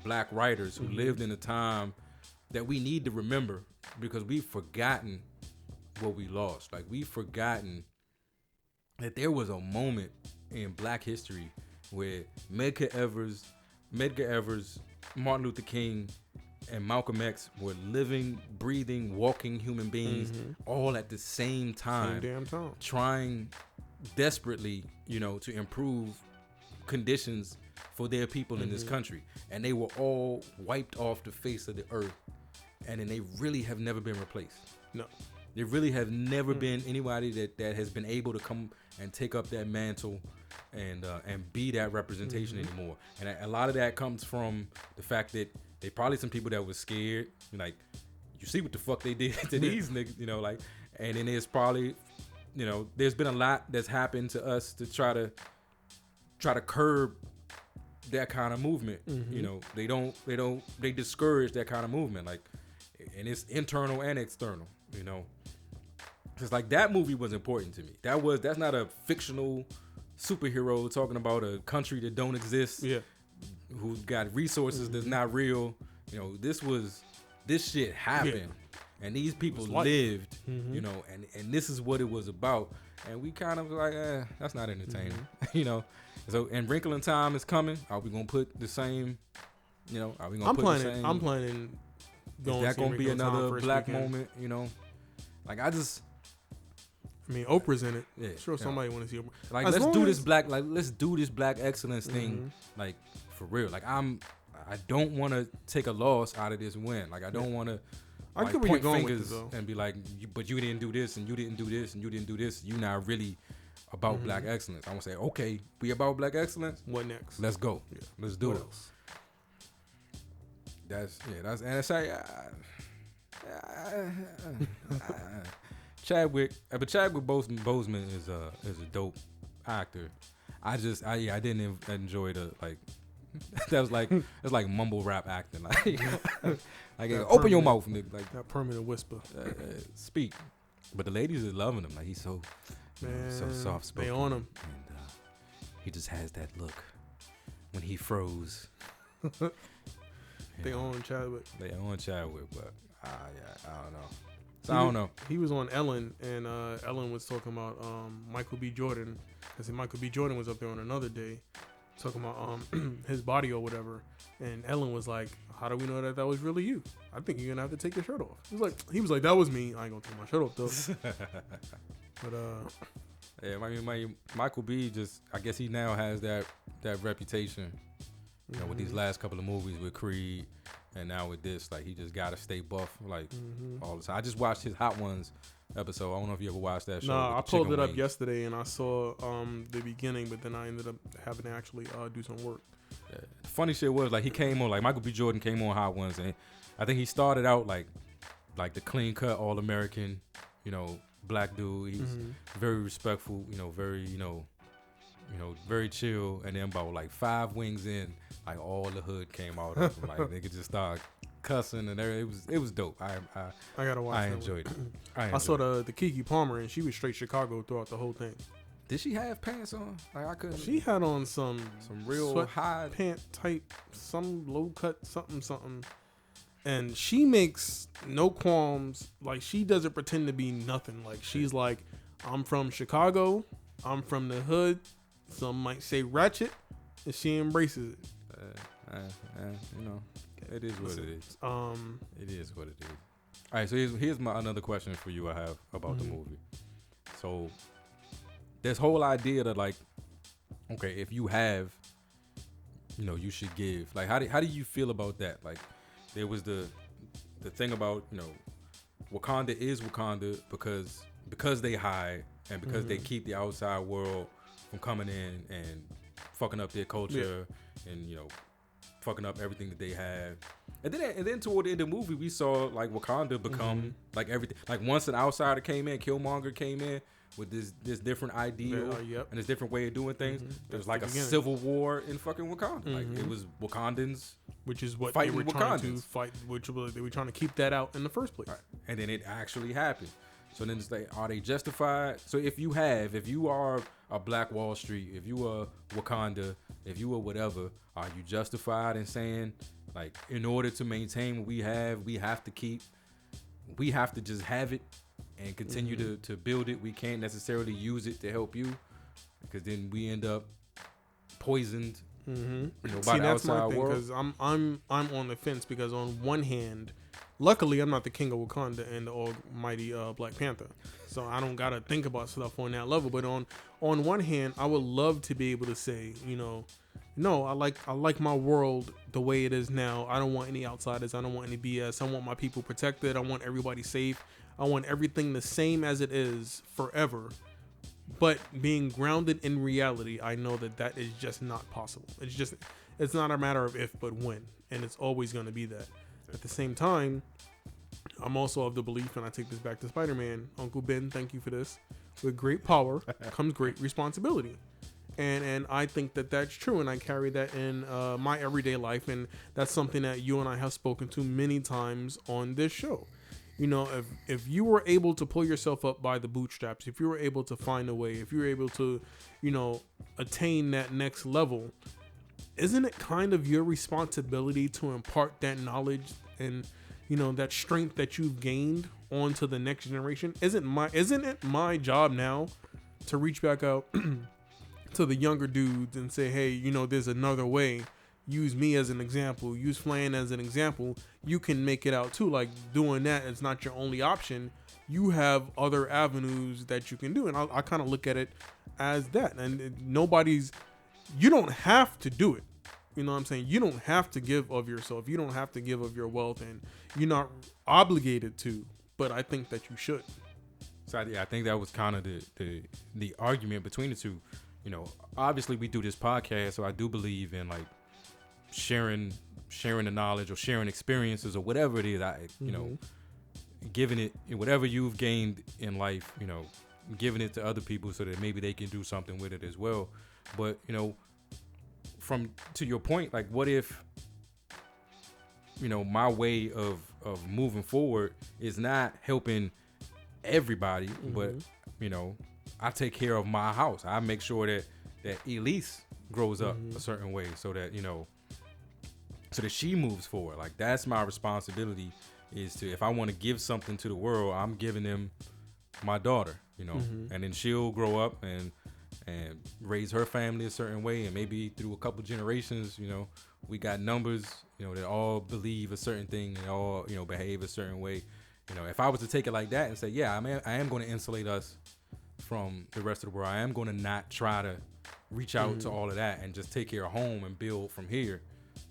black writers who lived in a time that we need to remember, because we've forgotten what we lost. Like, we've forgotten that there was a moment in black history where Medgar Evers, Martin Luther King, and Malcolm X were living, breathing, walking human beings all at the same time. Same damn time. Trying desperately, to improve conditions for their people in this country. And they were all wiped off the face of the earth. And then they really have never been replaced. No. There really have never been anybody that has been able to come and take up that mantle and be that representation anymore. And a lot of that comes from the fact that they probably some people that was scared. Like, you see what the fuck they did to these niggas, and then there's probably, there's been a lot that's happened to us to try to curb that kind of movement. They discourage that kind of movement. Like, and it's internal and external, It's like, that movie was important to me. That's not a fictional superhero talking about a country that don't exist. Yeah. Who's got resources that's not real. This shit happened. And these people lived, and this is what it was about. And we kind of like, that's not entertaining, So, and Wrinkle in Time is coming. Are we gonna put the same? Are we gonna put the same? I'm planning. Is that gonna be another black moment? Like, I mean, Oprah's in it. Yeah, sure, somebody want to see Oprah. Like, let's do this black excellence thing, like, for real. Like, I don't want to take a loss out of this win. Like, I don't want to. I could be going fingers and be like, but you didn't do this, and you didn't do this, and you didn't do this. You're not really about black excellence. I want to say, okay, we about black excellence. What next? Let's go. Yeah. Let's do it. Else? That's and it's like Chadwick Boseman is a dope actor. I didn't enjoy the, like, it's like mumble rap acting, like open your mouth, nigga, like that permanent whisper. Speak. But the ladies are loving him. Like, he's so so soft spoken. They on him. And he just has that look when he froze. They own Chadwick. They own Chadwick, but I don't know. So I don't know. He was on Ellen, and Ellen was talking about Michael B. Jordan. Because Michael B. Jordan was up there on another day talking about his body or whatever. And Ellen was like, how do we know that was really you? I think you're going to have to take your shirt off. He was like, that was me. I ain't going to take my shirt off, though. But, yeah, I mean, Michael B. just, I guess he now has that reputation, you know, with these last couple of movies with Creed and now with this, like, he just got to stay buff, like, all the time. I just watched his Hot Ones episode. I don't know if you ever watched that show. Nah, I pulled it up yesterday and I saw the beginning, but then I ended up having to actually do some work. Yeah. The funny shit was, like, he came on, like, Michael B. Jordan came on Hot Ones, and I think he started out like the clean cut All American, you know, black dude. He's very respectful, you know, very, you know, very chill. And then about like 5 wings in, like all the hood came out of him. Like they could just start cussing and everything. It was dope. I gotta watch. I enjoyed it. I saw the Keke Palmer, and she was straight Chicago throughout the whole thing. Did she have pants on? Like I couldn't. She had on some real high pant type, some low cut something. And she makes no qualms. Like, she doesn't pretend to be nothing. Like, she's like, I'm from Chicago. I'm from the hood. Some might say ratchet. And she embraces it. You know, it is what it is. It is what it is. All right, so here's another question for you I have about the movie. So, this whole idea that, like, okay, if you have, you know, you should give. Like, how do you feel about that? Like, there was the thing about, you know, Wakanda is Wakanda because they hide and because they keep the outside world from coming in and fucking up their culture and, you know, fucking up everything that they have. And then toward the end of the movie, we saw like Wakanda become like everything. Like once an outsider came in, Killmonger came in with this different ideal and this different way of doing things. There was like a civil war in fucking Wakanda. Like it was Wakandans, which is what fighting they were Wakandans. trying to fight. They were trying to keep that out in the first place. Right. And then it actually happened. So then it's like, are they justified? So if you are a Black Wall Street, if you are Wakanda, if you are whatever, are you justified in saying, like, in order to maintain what we have to just have it and continue to build it. We can't necessarily use it to help you because then we end up poisoned. You know, by the outside world. Because I'm on the fence because on one hand, luckily I'm not the king of Wakanda and the almighty Black Panther, so I don't gotta think about stuff on that level. But on one hand, I would love to be able to say, you know, no, I like my world the way it is now. I don't want any outsiders. I don't want any BS. I want my people protected. I want everybody safe. I want everything the same as it is forever. But being grounded in reality, I know that is just not possible. It's not a matter of if, but when. And it's always going to be that. At the same time, I'm also of the belief, and I take this back to Spider-Man, Uncle Ben, thank you for this. With great power comes great responsibility. And I think that's true, and I carry that in my everyday life, and that's something that you and I have spoken to many times on this show. You know, if you were able to pull yourself up by the bootstraps, if you were able to find a way, if you were able to, you know, attain that next level, isn't it kind of your responsibility to impart that knowledge and, you know, that strength that you've gained onto the next generation? Isn't it my job now to reach back out to the younger dudes and say, hey, you know, there's another way. Use me as an example. Use Flan as an example. You can make it out too. Like, doing that is not your only option. You have other avenues that you can do. And I kind of look at it as that. And you don't have to do it. You know what I'm saying? You don't have to give of yourself. You don't have to give of your wealth. And you're not obligated to. But I think that you should. So I think that was kind of the argument between the two. You know, obviously we do this podcast, so I do believe in like sharing the knowledge or sharing experiences or whatever it is. You know, giving it whatever you've gained in life, you know, giving it to other people so that maybe they can do something with it as well. But, you know, to your point, like, what if, you know, my way of moving forward is not helping everybody, but, you know, I take care of my house. I make sure that Elise grows up a certain way so that, you know, so that she moves forward. Like that's my responsibility is to, if I want to give something to the world, I'm giving them my daughter, you know, and then she'll grow up and raise her family a certain way, and maybe through a couple generations, you know, we got numbers, you know, that all believe a certain thing and all, you know, behave a certain way. You know, if I was to take it like that and say, yeah, I am going to insulate us from the rest of the world. I am going to not try to reach out to all of that and just take care of home and build from here.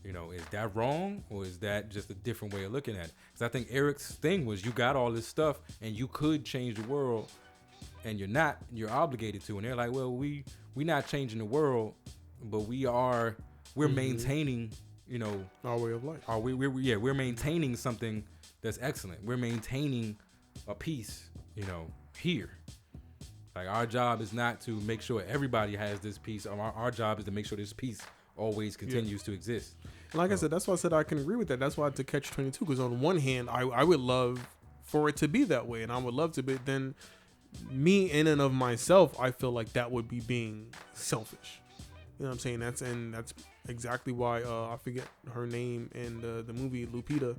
You know, is that wrong, or is that just a different way of looking at it? Because I think Eric's thing was, you got all this stuff and you could change the world, and you're not. You're obligated to. And they're like, well, we're not changing the world, but we're maintaining, you know, our way of life. We're maintaining something that's excellent. We're maintaining a peace, you know, here. Like, our job is not to make sure everybody has this peace. Our job is to make sure this peace always continues to exist. And like I said, that's why I said I can agree with that. That's why I had to catch 22, because on one hand, I would love for it to be that way, and I would love to, but then me in and of myself, I feel like that would be being selfish. You know what I'm saying? That's exactly why I forget her name in the movie, Lupita,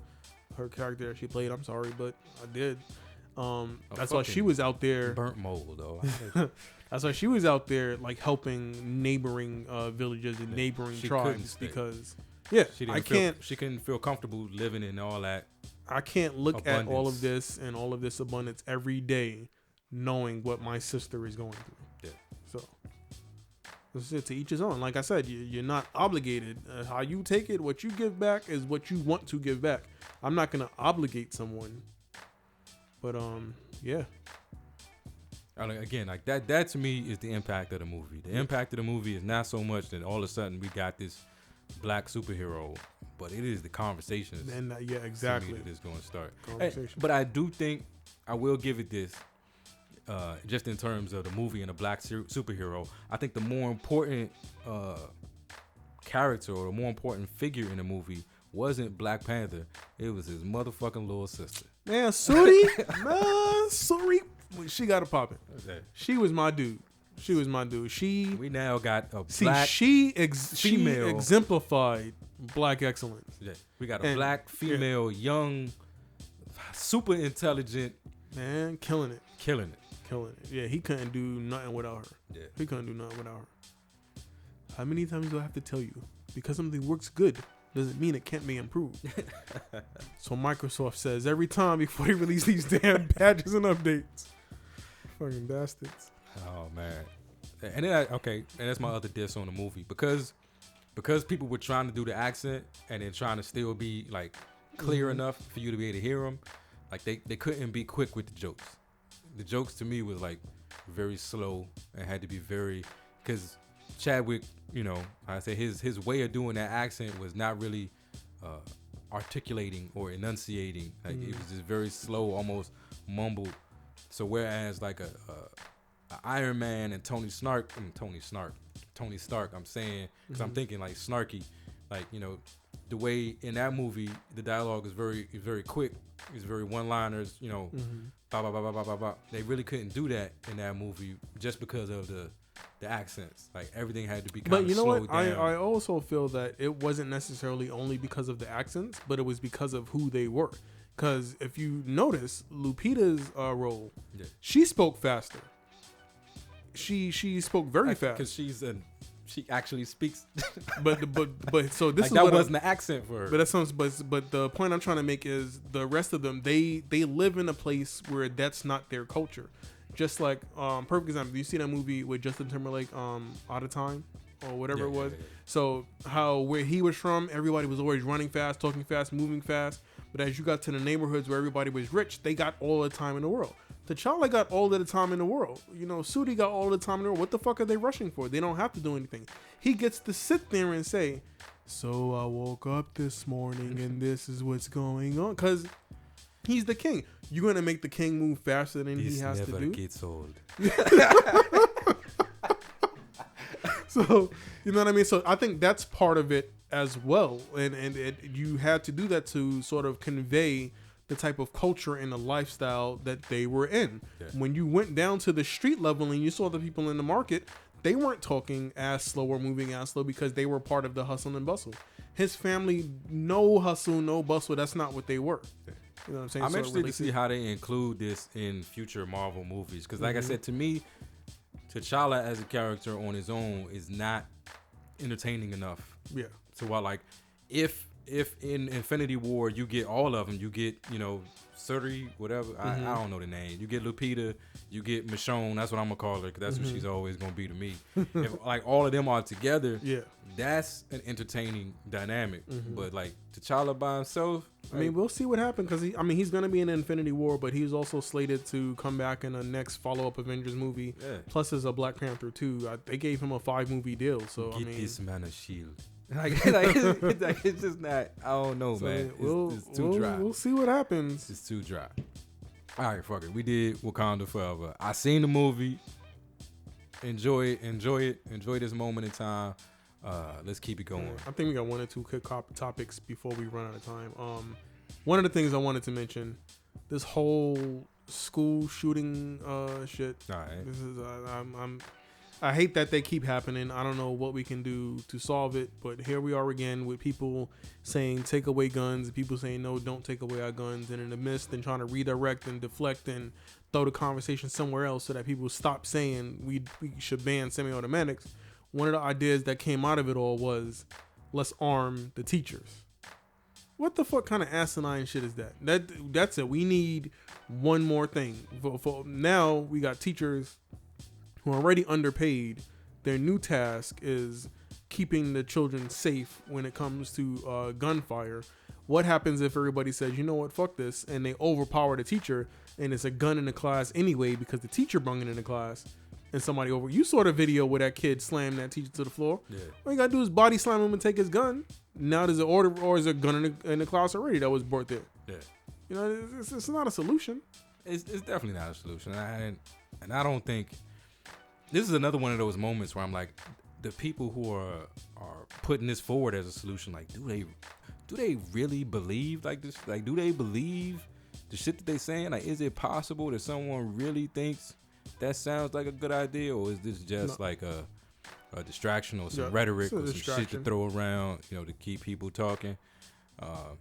her character that she played. I'm sorry, but I did. That's why she was out there. Burnt mold, though. That's why she was out there, like, helping neighboring villages and neighboring tribes, because she couldn't feel comfortable living in all that. I can't look abundance. At all of this and all of this abundance every day, knowing what my sister is going through. Yeah. So this is it, to each his own. Like I said, you're not obligated. How you take it, what you give back is what you want to give back. I'm not gonna obligate someone. But yeah. Again, like that to me is the impact of the movie. The impact of the movie is not so much that all of a sudden we got this black superhero, but it is the conversations. And yeah, exactly. That is going to start. But I do think I will give it this. Just in terms of the movie and a black superhero, I think the more important character or the more important figure in the movie wasn't Black Panther. It was his motherfucking little sister. Man, Suri, she got it popping. Okay. She was my dude. We now got a black female. She exemplified black excellence. Yeah. We got a black female, young, super intelligent. Man, killing it. Yeah, he couldn't do nothing without her. Yeah. He couldn't do nothing without her. How many times do I have to tell you? Because something works good doesn't mean it can't be improved. So Microsoft says every time before they release these damn patches and updates. Fucking bastards. Oh man. And then and that's my other diss on the movie, because people were trying to do the accent and then trying to still be like clear enough for you to be able to hear them. Like they couldn't be quick with the jokes. The jokes to me was like very slow and had to be very, because Chadwick, you know, I say his way of doing that accent was not really articulating or enunciating. Like it was just very slow, almost mumbled. So whereas like a Iron Man and Tony Stark, I'm saying, because I'm thinking like snarky, like, you know, the way in that movie the dialogue is very quick. It's very one-liners, you know, blah, blah, blah, blah, blah, blah, blah. They really couldn't do that in that movie just because of the accents. Like everything had to be kind of slowed down. But you know what? I also feel that it wasn't necessarily only because of the accents, but it was because of who they were. Because if you notice, Lupita's role, she spoke faster. She spoke very fast. Because she actually speaks. but so this like is that wasn't the accent for her. But that sounds. But the point I'm trying to make is the rest of them, they live in a place where that's not their culture. Just like perfect example. Do you see that movie with Justin Timberlake, Out of Time or whatever it was? Yeah. So where he was from, everybody was always running fast, talking fast, moving fast. But as you got to the neighborhoods where everybody was rich, they got all the time in the world. T'Challa got all of the time in the world. You know, Sudi got all the time in the world. What the fuck are they rushing for? They don't have to do anything. He gets to sit there and say, so I woke up this morning and this is what's going on. Because he's the king. You're going to make the king move faster than he has to do? This never gets old. So, you know what I mean? So I think that's part of it as well. And you had to do that to sort of convey the type of culture and the lifestyle that they were in. Yeah. When you went down to the street level and you saw the people in the market, they weren't talking as slow or moving as slow because they were part of the hustle and bustle. his family, no hustle, no bustle. That's not what they were. You know what I'm saying? I'm So interested to see how they include this in future Marvel movies. Because like I said, to me, T'Challa as a character on his own is not entertaining enough. Yeah. So while like, if in Infinity War you get all of them, you get, you know, Suri, whatever, I don't know the name. You get Lupita, you get Michonne, that's what I'm gonna call her, because that's what she's always gonna be to me. If like all of them are together, that's an entertaining dynamic. But like T'Challa by himself, I mean, we'll see what happens, because he's gonna be in Infinity War, but he's also slated to come back in the next follow-up Avengers movie. Yeah. Plus, there's a Black Panther too. They gave him a 5-movie deal, so get this man a shield. It's just not. I don't know, so man. It's too dry. We'll see what happens. It's too dry. All right, fuck it. We did Wakanda Forever. I seen the movie. Enjoy it. Enjoy this moment in time. Let's keep it going. I think we got one or two quick topics before we run out of time. One of the things I wanted to mention, this whole school shooting shit. All right. This is I hate that they keep happening. I don't know what we can do to solve it, but here we are again with people saying take away guns, and people saying no, don't take away our guns, and in the midst and trying to redirect and deflect and throw the conversation somewhere else so that people stop saying we should ban semi-automatics. One of the ideas that came out of it all was let's arm the teachers. What the fuck kind of asinine shit is that? That's it. We need one more thing. For now, we got teachers who are already underpaid. Their new task is keeping the children safe when it comes to gunfire. What happens if everybody says, you know what, fuck this, and they overpower the teacher, and it's a gun in the class anyway because the teacher brung it in the class, and somebody over. You saw the video where that kid slammed that teacher to the floor. Yeah. All you gotta do is body slam him and take his gun. Now there's an order, or is a gun in the class already that was brought there. Yeah. You know, it's not a solution. It's definitely not a solution, and I don't think. This is another one of those moments where I'm like, the people who are putting this forward as a solution, like, do they really believe like this? Like, do they believe the shit that they saying? Like, is it possible that someone really thinks that sounds like a good idea, or is this just like a distraction or some rhetoric or some shit to throw around, you know, to keep people talking? I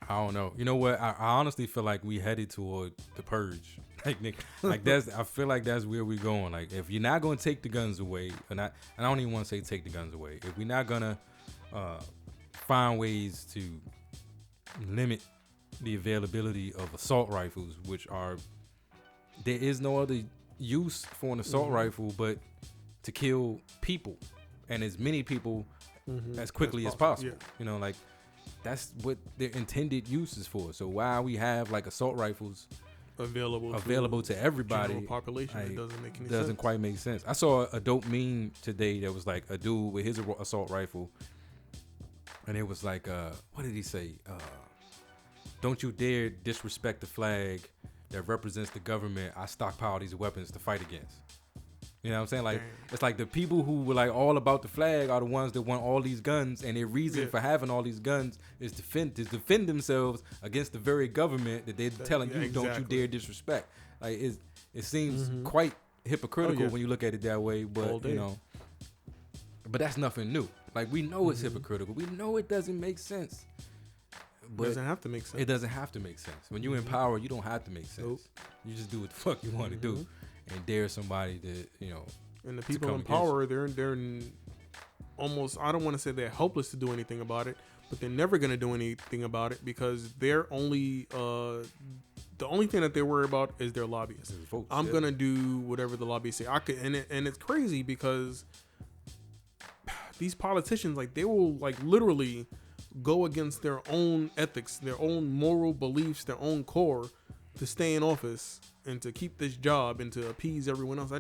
don't know. You know what? I honestly feel like we headed toward the purge. Like that's. I feel like that's where we're going. Like, if you're not going to take the guns away, and I don't even want to say take the guns away. If we're not gonna find ways to limit the availability of assault rifles, which are, there is no other use for an assault rifle but to kill people, and as many people as quickly as possible. Yeah. You know, like, that's what their intended use is for. So why we have like assault rifles available to everybody, general population, it doesn't make any sense. Doesn't quite make sense. I saw a dope meme today that was like a dude with his assault rifle, and it was like, what did he say? Don't you dare disrespect the flag that represents the government I stockpile these weapons to fight against. You know what I'm saying? Like, it's like the people who were like all about the flag are the ones that want all these guns, and their reason for having all these guns is defend themselves against the very government that they're telling you, don't you dare disrespect. Like, it seems quite hypocritical when you look at it that way, but you know, but that's nothing new. Like, we know it's hypocritical. We know it doesn't make sense. But it doesn't have to make sense. It doesn't have to make sense. When you in power, you don't have to make sense. Nope. You just do what the fuck you want to do, and dare somebody to, you know. And the people in power, they're almost, I don't want to say they're helpless to do anything about it, but they're never gonna do anything about it because they're only the only thing that they worry about is their lobbyists. I'm gonna do whatever the lobbyists say. And it's crazy because these politicians, like, they will like literally go against their own ethics, their own moral beliefs, their own core to stay in office and to keep this job and to appease everyone else.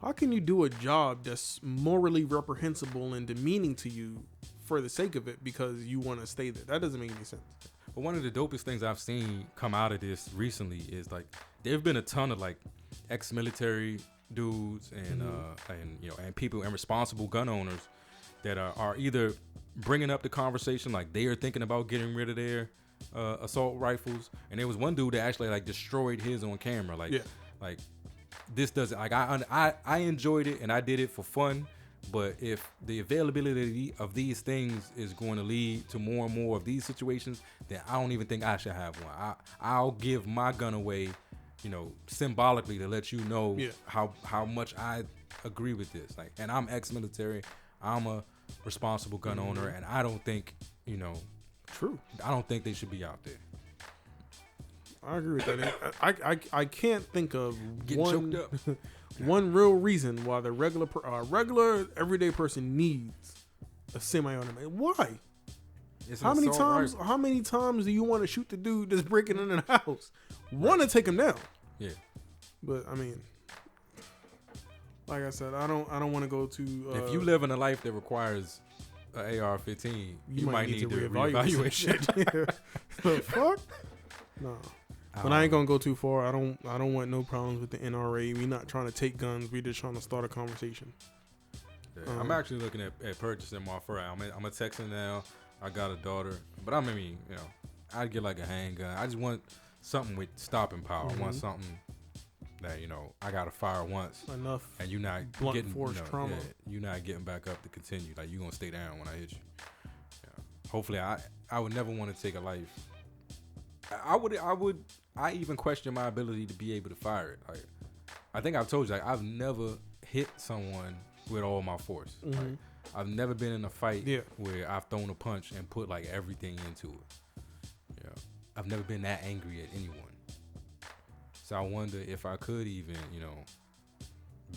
How can you do a job that's morally reprehensible and demeaning to you for the sake of it because you want to stay there? That doesn't make any sense. But one of the dopest things I've seen come out of this recently is, like, there've been a ton of like ex-military dudes and you know, and people and responsible gun owners that are either bringing up the conversation, like they are thinking about getting rid of their assault rifles, and there was one dude that actually like destroyed his on camera. Like, like, this doesn't, like, I enjoyed it and I did it for fun, But if the availability of these things is going to lead to more and more of these situations, then I don't even think I should have one. I'll give my gun away, symbolically to let you know how much I agree with this. Like, and I'm ex-military. I'm a responsible gun owner, and I don't think, True. I don't think they should be out there. I agree with that. I can't think of Getting choked up. one real reason why the regular everyday person needs a semi-automatic. Why? How many times do you want to shoot the dude that's breaking into the house? Want to take him down? Yeah. But I mean, like I said, I don't want to go to. If you live in a life that requires an AR-15, you might need to reevaluate shit. The fuck? No. But I ain't gonna go too far. I don't want no problems with the NRA. We not trying to take guns. We just trying to start a conversation. Yeah, I'm actually looking at purchasing my fur. I'm a Texan now. I got a daughter, but I'd get like a handgun. I just want something with stopping power. I want something that I gotta fire once enough, and you're not blunt getting force trauma. Yeah, you're not getting back up to continue. Like, you're gonna stay down when I hit you. Yeah. Hopefully, I would never want to take a life. I even question my ability to be able to fire it. Like, I think I've told you, like, I've never hit someone with all my force. Like, I've never been in a fight where I've thrown a punch and put like everything into it. I've never been that angry at anyone. So I wonder if I could even,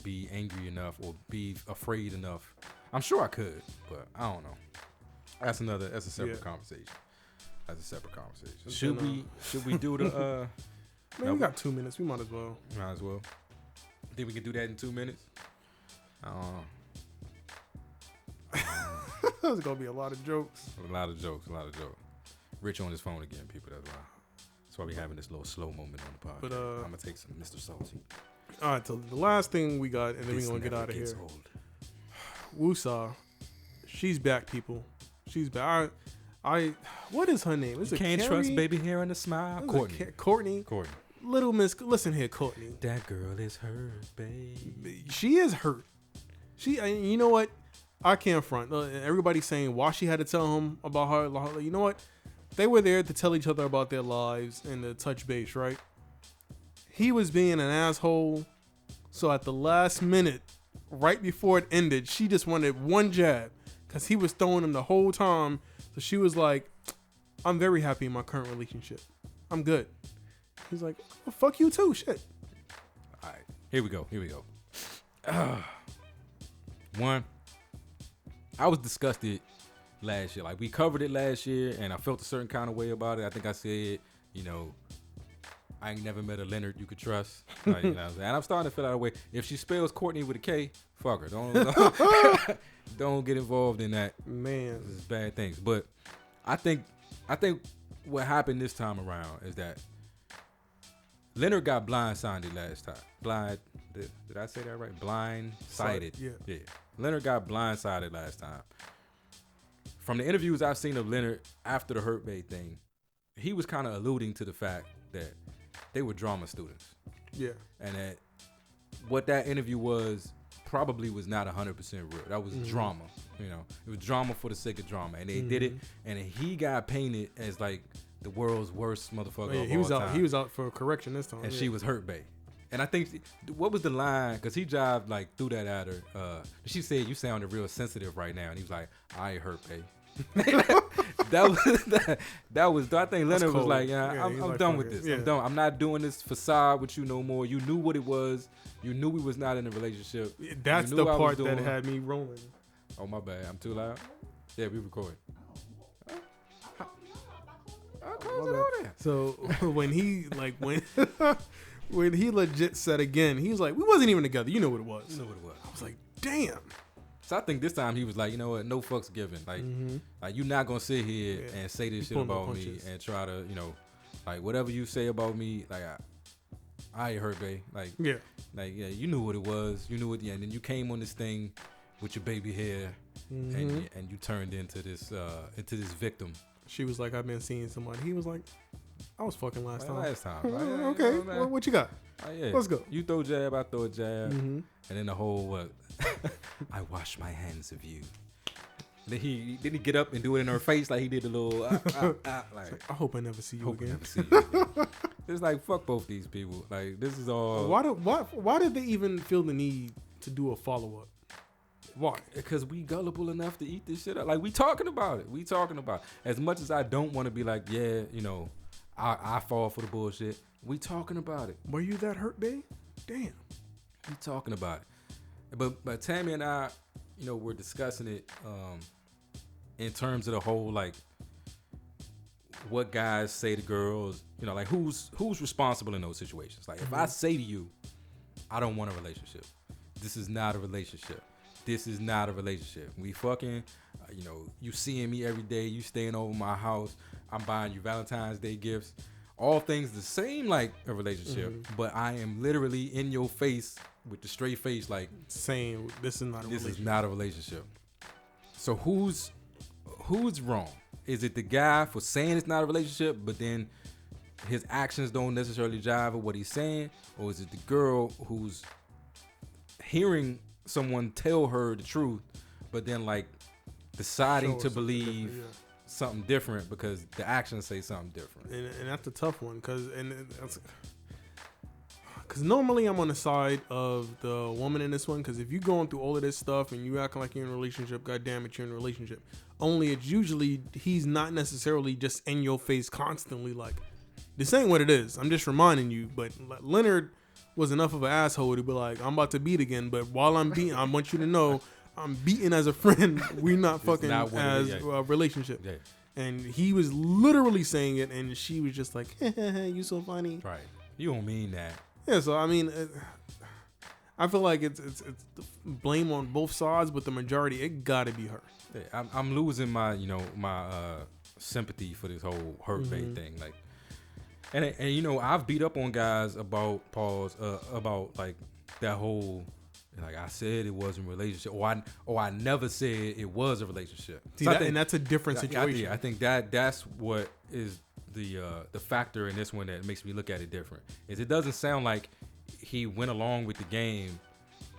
be angry enough or be afraid enough. I'm sure I could, but I don't know. That's a separate conversation. That's a separate conversation. Should we do the Man, we got 2 minutes. We might as well. Might as well. Think we can do that in 2 minutes? There's gonna be a lot of jokes. A lot of jokes. Rich on his phone again, people. That's why we having this little slow moment on the podcast. But I'm gonna take some Mr. Salty. All right, so the last thing we got, and then we're gonna get out of here. Wusa, she's back, people. She's back. What is her name? Is it Can't Carrie? Trust Baby Hair and a Smile. Courtney. Little Miss. Listen here, Courtney. That girl is hurt, babe. She is hurt. You know what? I can't front. Everybody's saying why she had to tell him about her. You know what? They were there to tell each other about their lives and to touch base, right? He was being an asshole. So at the last minute, right before it ended, she just wanted one jab because he was throwing him the whole time. So she was like, I'm very happy in my current relationship. I'm good. He's like, well, fuck you too. Shit. All right. Here we go. One, I was disgusted last year. Like, we covered it last year, and I felt a certain kind of way about it. I think I said, I ain't never met a Leonard you could trust. Like, and I'm starting to feel that way. If she spells Courtney with a K, fuck her. Don't get involved in that. Man, this is bad things. But I think what happened this time around is that Leonard got blindsided last time. Did I say that right? Blindsided. Yeah. Leonard got blindsided last time. From the interviews I've seen of Leonard after the HurtBae thing, he was kind of alluding to the fact that they were drama students. Yeah. And that what that interview was probably was not 100% real. That was drama. It was drama for the sake of drama. And they did it, and he got painted as like the world's worst motherfucker of all time. He was out for correction this time. And she was HurtBae. And I think, what was the line? Because he jived like threw that at her. She said, "You sounded real sensitive right now." And he was like, "I ain't HurtBae." that was. I think Leonard was like, I'm done with this. I'm done. I'm not doing this facade with you no more. You knew what it was. You knew we was not in a relationship. That's the part that had me rolling. Oh, my bad. I'm too loud. Yeah, we recording. So when he when he legit said again, he was like, "We wasn't even together. You know what it was." I was like, "Damn." So I think this time he was like, you know what, no fucks given. Like, like you're not gonna sit here and say this shit about me and try to, like whatever you say about me, like I ain't HurtBae. Like, you knew what it was. You knew it. Yeah, and then you came on this thing with your baby hair, and you turned into this victim. She was like, "I've been seeing someone." He was like, I was fucking last time. Last time. Okay. What you got? Yeah. Let's go. You throw a jab, I throw a jab. Mm-hmm. And then the whole what? I wash my hands of you. Then he get up and do it in her face like he did the little like. I hope I never see you again. Never see you again. It's like fuck both these people. Like this is all. Why did they even feel the need to do a follow up? Why? Because we gullible enough to eat this shit up. Like we talking about it. As much as I don't want to be like, yeah, you know, I fall for the bullshit. We talking about it. Were you that HurtBae? Damn. We talking about it. But Tammy and I, you know, we're discussing it in terms of the whole like what guys say to girls, you know, like who's responsible in those situations. Like if I say to you, I don't want a relationship. This is not a relationship. This is not a relationship. We fucking, you know, you seeing me every day. You staying over my house. I'm buying you Valentine's Day gifts. All things the same like a relationship, but I am literally in your face with the straight face like saying this is not a relationship. This is not a relationship. So who's wrong? Is it the guy for saying it's not a relationship, but then his actions don't necessarily jive with what he's saying? Or is it the girl who's hearing someone tell her the truth, but then like deciding to believe something different because the actions say something different? And that's a tough one because normally I'm on the side of the woman in this one, because if you're going through all of this stuff and you acting like you're in a relationship, God damn it, you're in a relationship. Only it's usually he's not necessarily just in your face constantly like, this ain't what it is. I'm just reminding you. But Leonard was enough of an asshole to be like, I'm about to beat again, but while I'm beating, I want you to know I'm beating as a friend. We're not fucking as a relationship. Yeah. And he was literally saying it, and she was just like, you so funny. Right. You don't mean that. Yeah, so I mean, I feel like it's blame on both sides, but the majority, it gotta be her. Yeah, I'm losing my sympathy for this whole HurtBae thing. Like, and you know, I've beat up on guys about about like that whole, like I said it wasn't a relationship, or I never said it was a relationship. See, so and that's a different situation. I think that's what is the factor in this one that makes me look at it different. Is it doesn't sound like he went along with the game,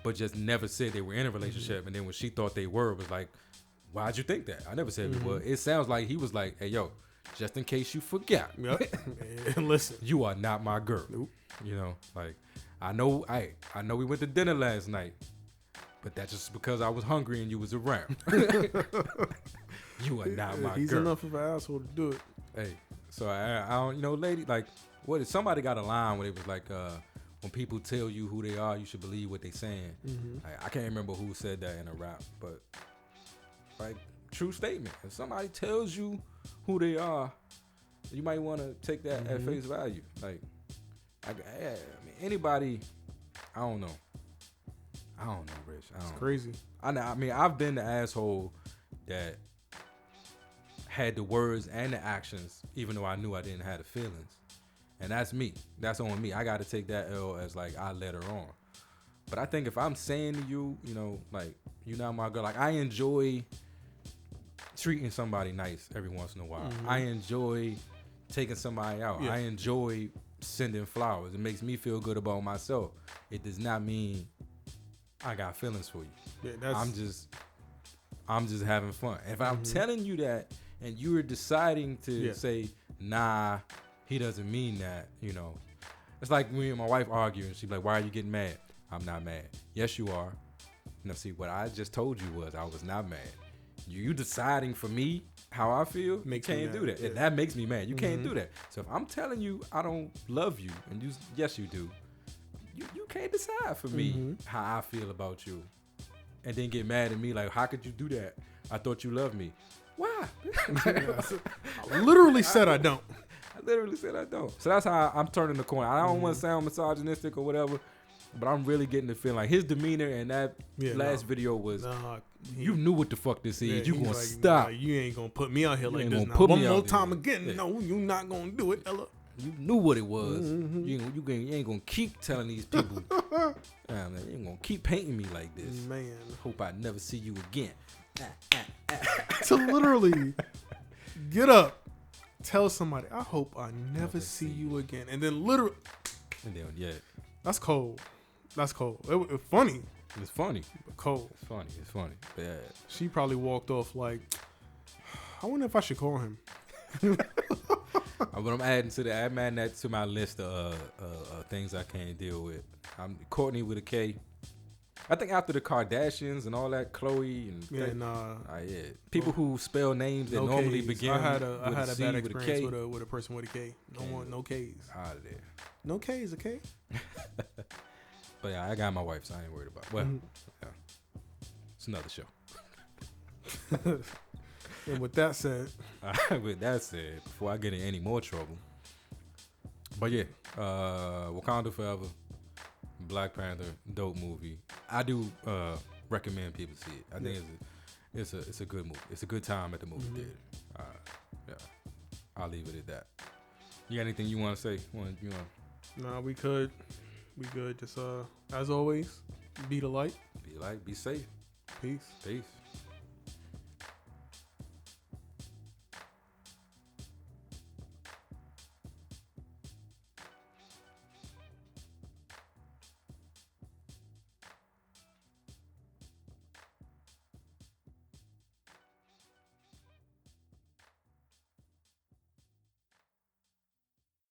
but just never said they were in a relationship, and then when she thought they were, it was like, why'd you think that? I never said we were. It sounds like he was like, hey yo, just in case you forgot, listen, you are not my girl. Nope. You know, like I know we went to dinner last night, but that's just because I was hungry and you was around. You are not my girl. He's enough of an asshole to do it. Hey, so I don't, you know, lady, like, what if somebody got a line where it was like, when people tell you who they are, you should believe what they saying. Like, I can't remember who said that in a rap, but like, true statement. If somebody tells you who they are, you might want to take that at face value. Like, I mean, anybody, I don't know, Rich. It's crazy. I mean, I've been the asshole that had the words and the actions, even though I knew I didn't have the feelings. And that's me. That's on me. I got to take that L as like I let her on. But I think if I'm saying to you, you know, like, you're not my girl. Like, I enjoy treating somebody nice every once in a while. I enjoy taking somebody out. I enjoy sending flowers. It makes me feel good about myself. It does not mean I got feelings for you. Yeah, I'm just having fun. If I'm telling you that and you're deciding to say, nah, he doesn't mean that, you know. It's like me and my wife arguing. She's like, why are you getting mad? I'm not mad. Yes, you are. Now, see, what I just told you was I was not mad. You deciding for me how I feel, you can't do that. Yeah. That makes me mad. You can't do that. So if I'm telling you I don't love you, and yes, you do, you can't decide for me how I feel about you. And then get mad at me like, how could you do that? I thought you loved me. Why? I literally said I don't. So that's how I'm turning the corner. I don't want to sound misogynistic or whatever, but I'm really getting the feeling like his demeanor in that last video was, you knew what the fuck this is. You gonna like, stop. Nah, you ain't gonna put me out here like this. Now, one more time again. Yeah. No, you not gonna do it, Ella. You knew what it was. You ain't gonna keep telling these people. Man, you ain't gonna keep painting me like this. Man, hope I never see you again. To literally get up, tell somebody, I hope I never see you again. And then literally, And then, yeah. that's cold. That's cold. It funny, It's funny. but cold. It's funny. It's funny. But yeah. She probably walked off like, I wonder if I should call him. But I'm adding that to my list of things I can't deal with. I'm Courtney with a K. I think after the Kardashians and all that, Chloe and Yeah, nah. people who spell names that No normally Ks. begin I had with a C, bad with a experience K. with a person with a K. No Ks. Out of there. No Ks, okay? But yeah, I got my wife, so I ain't worried about it. Well, yeah. It's another show. And with that said, With that said, before I get in any more trouble, but yeah, Wakanda Forever, Black Panther, dope movie. I do recommend people see it. I think it's a good movie. It's a good time at the movie theater. Yeah, I'll leave it at that. You got anything you want to say? nah, we good. Just as always, be the light. Be safe. Peace. Peace.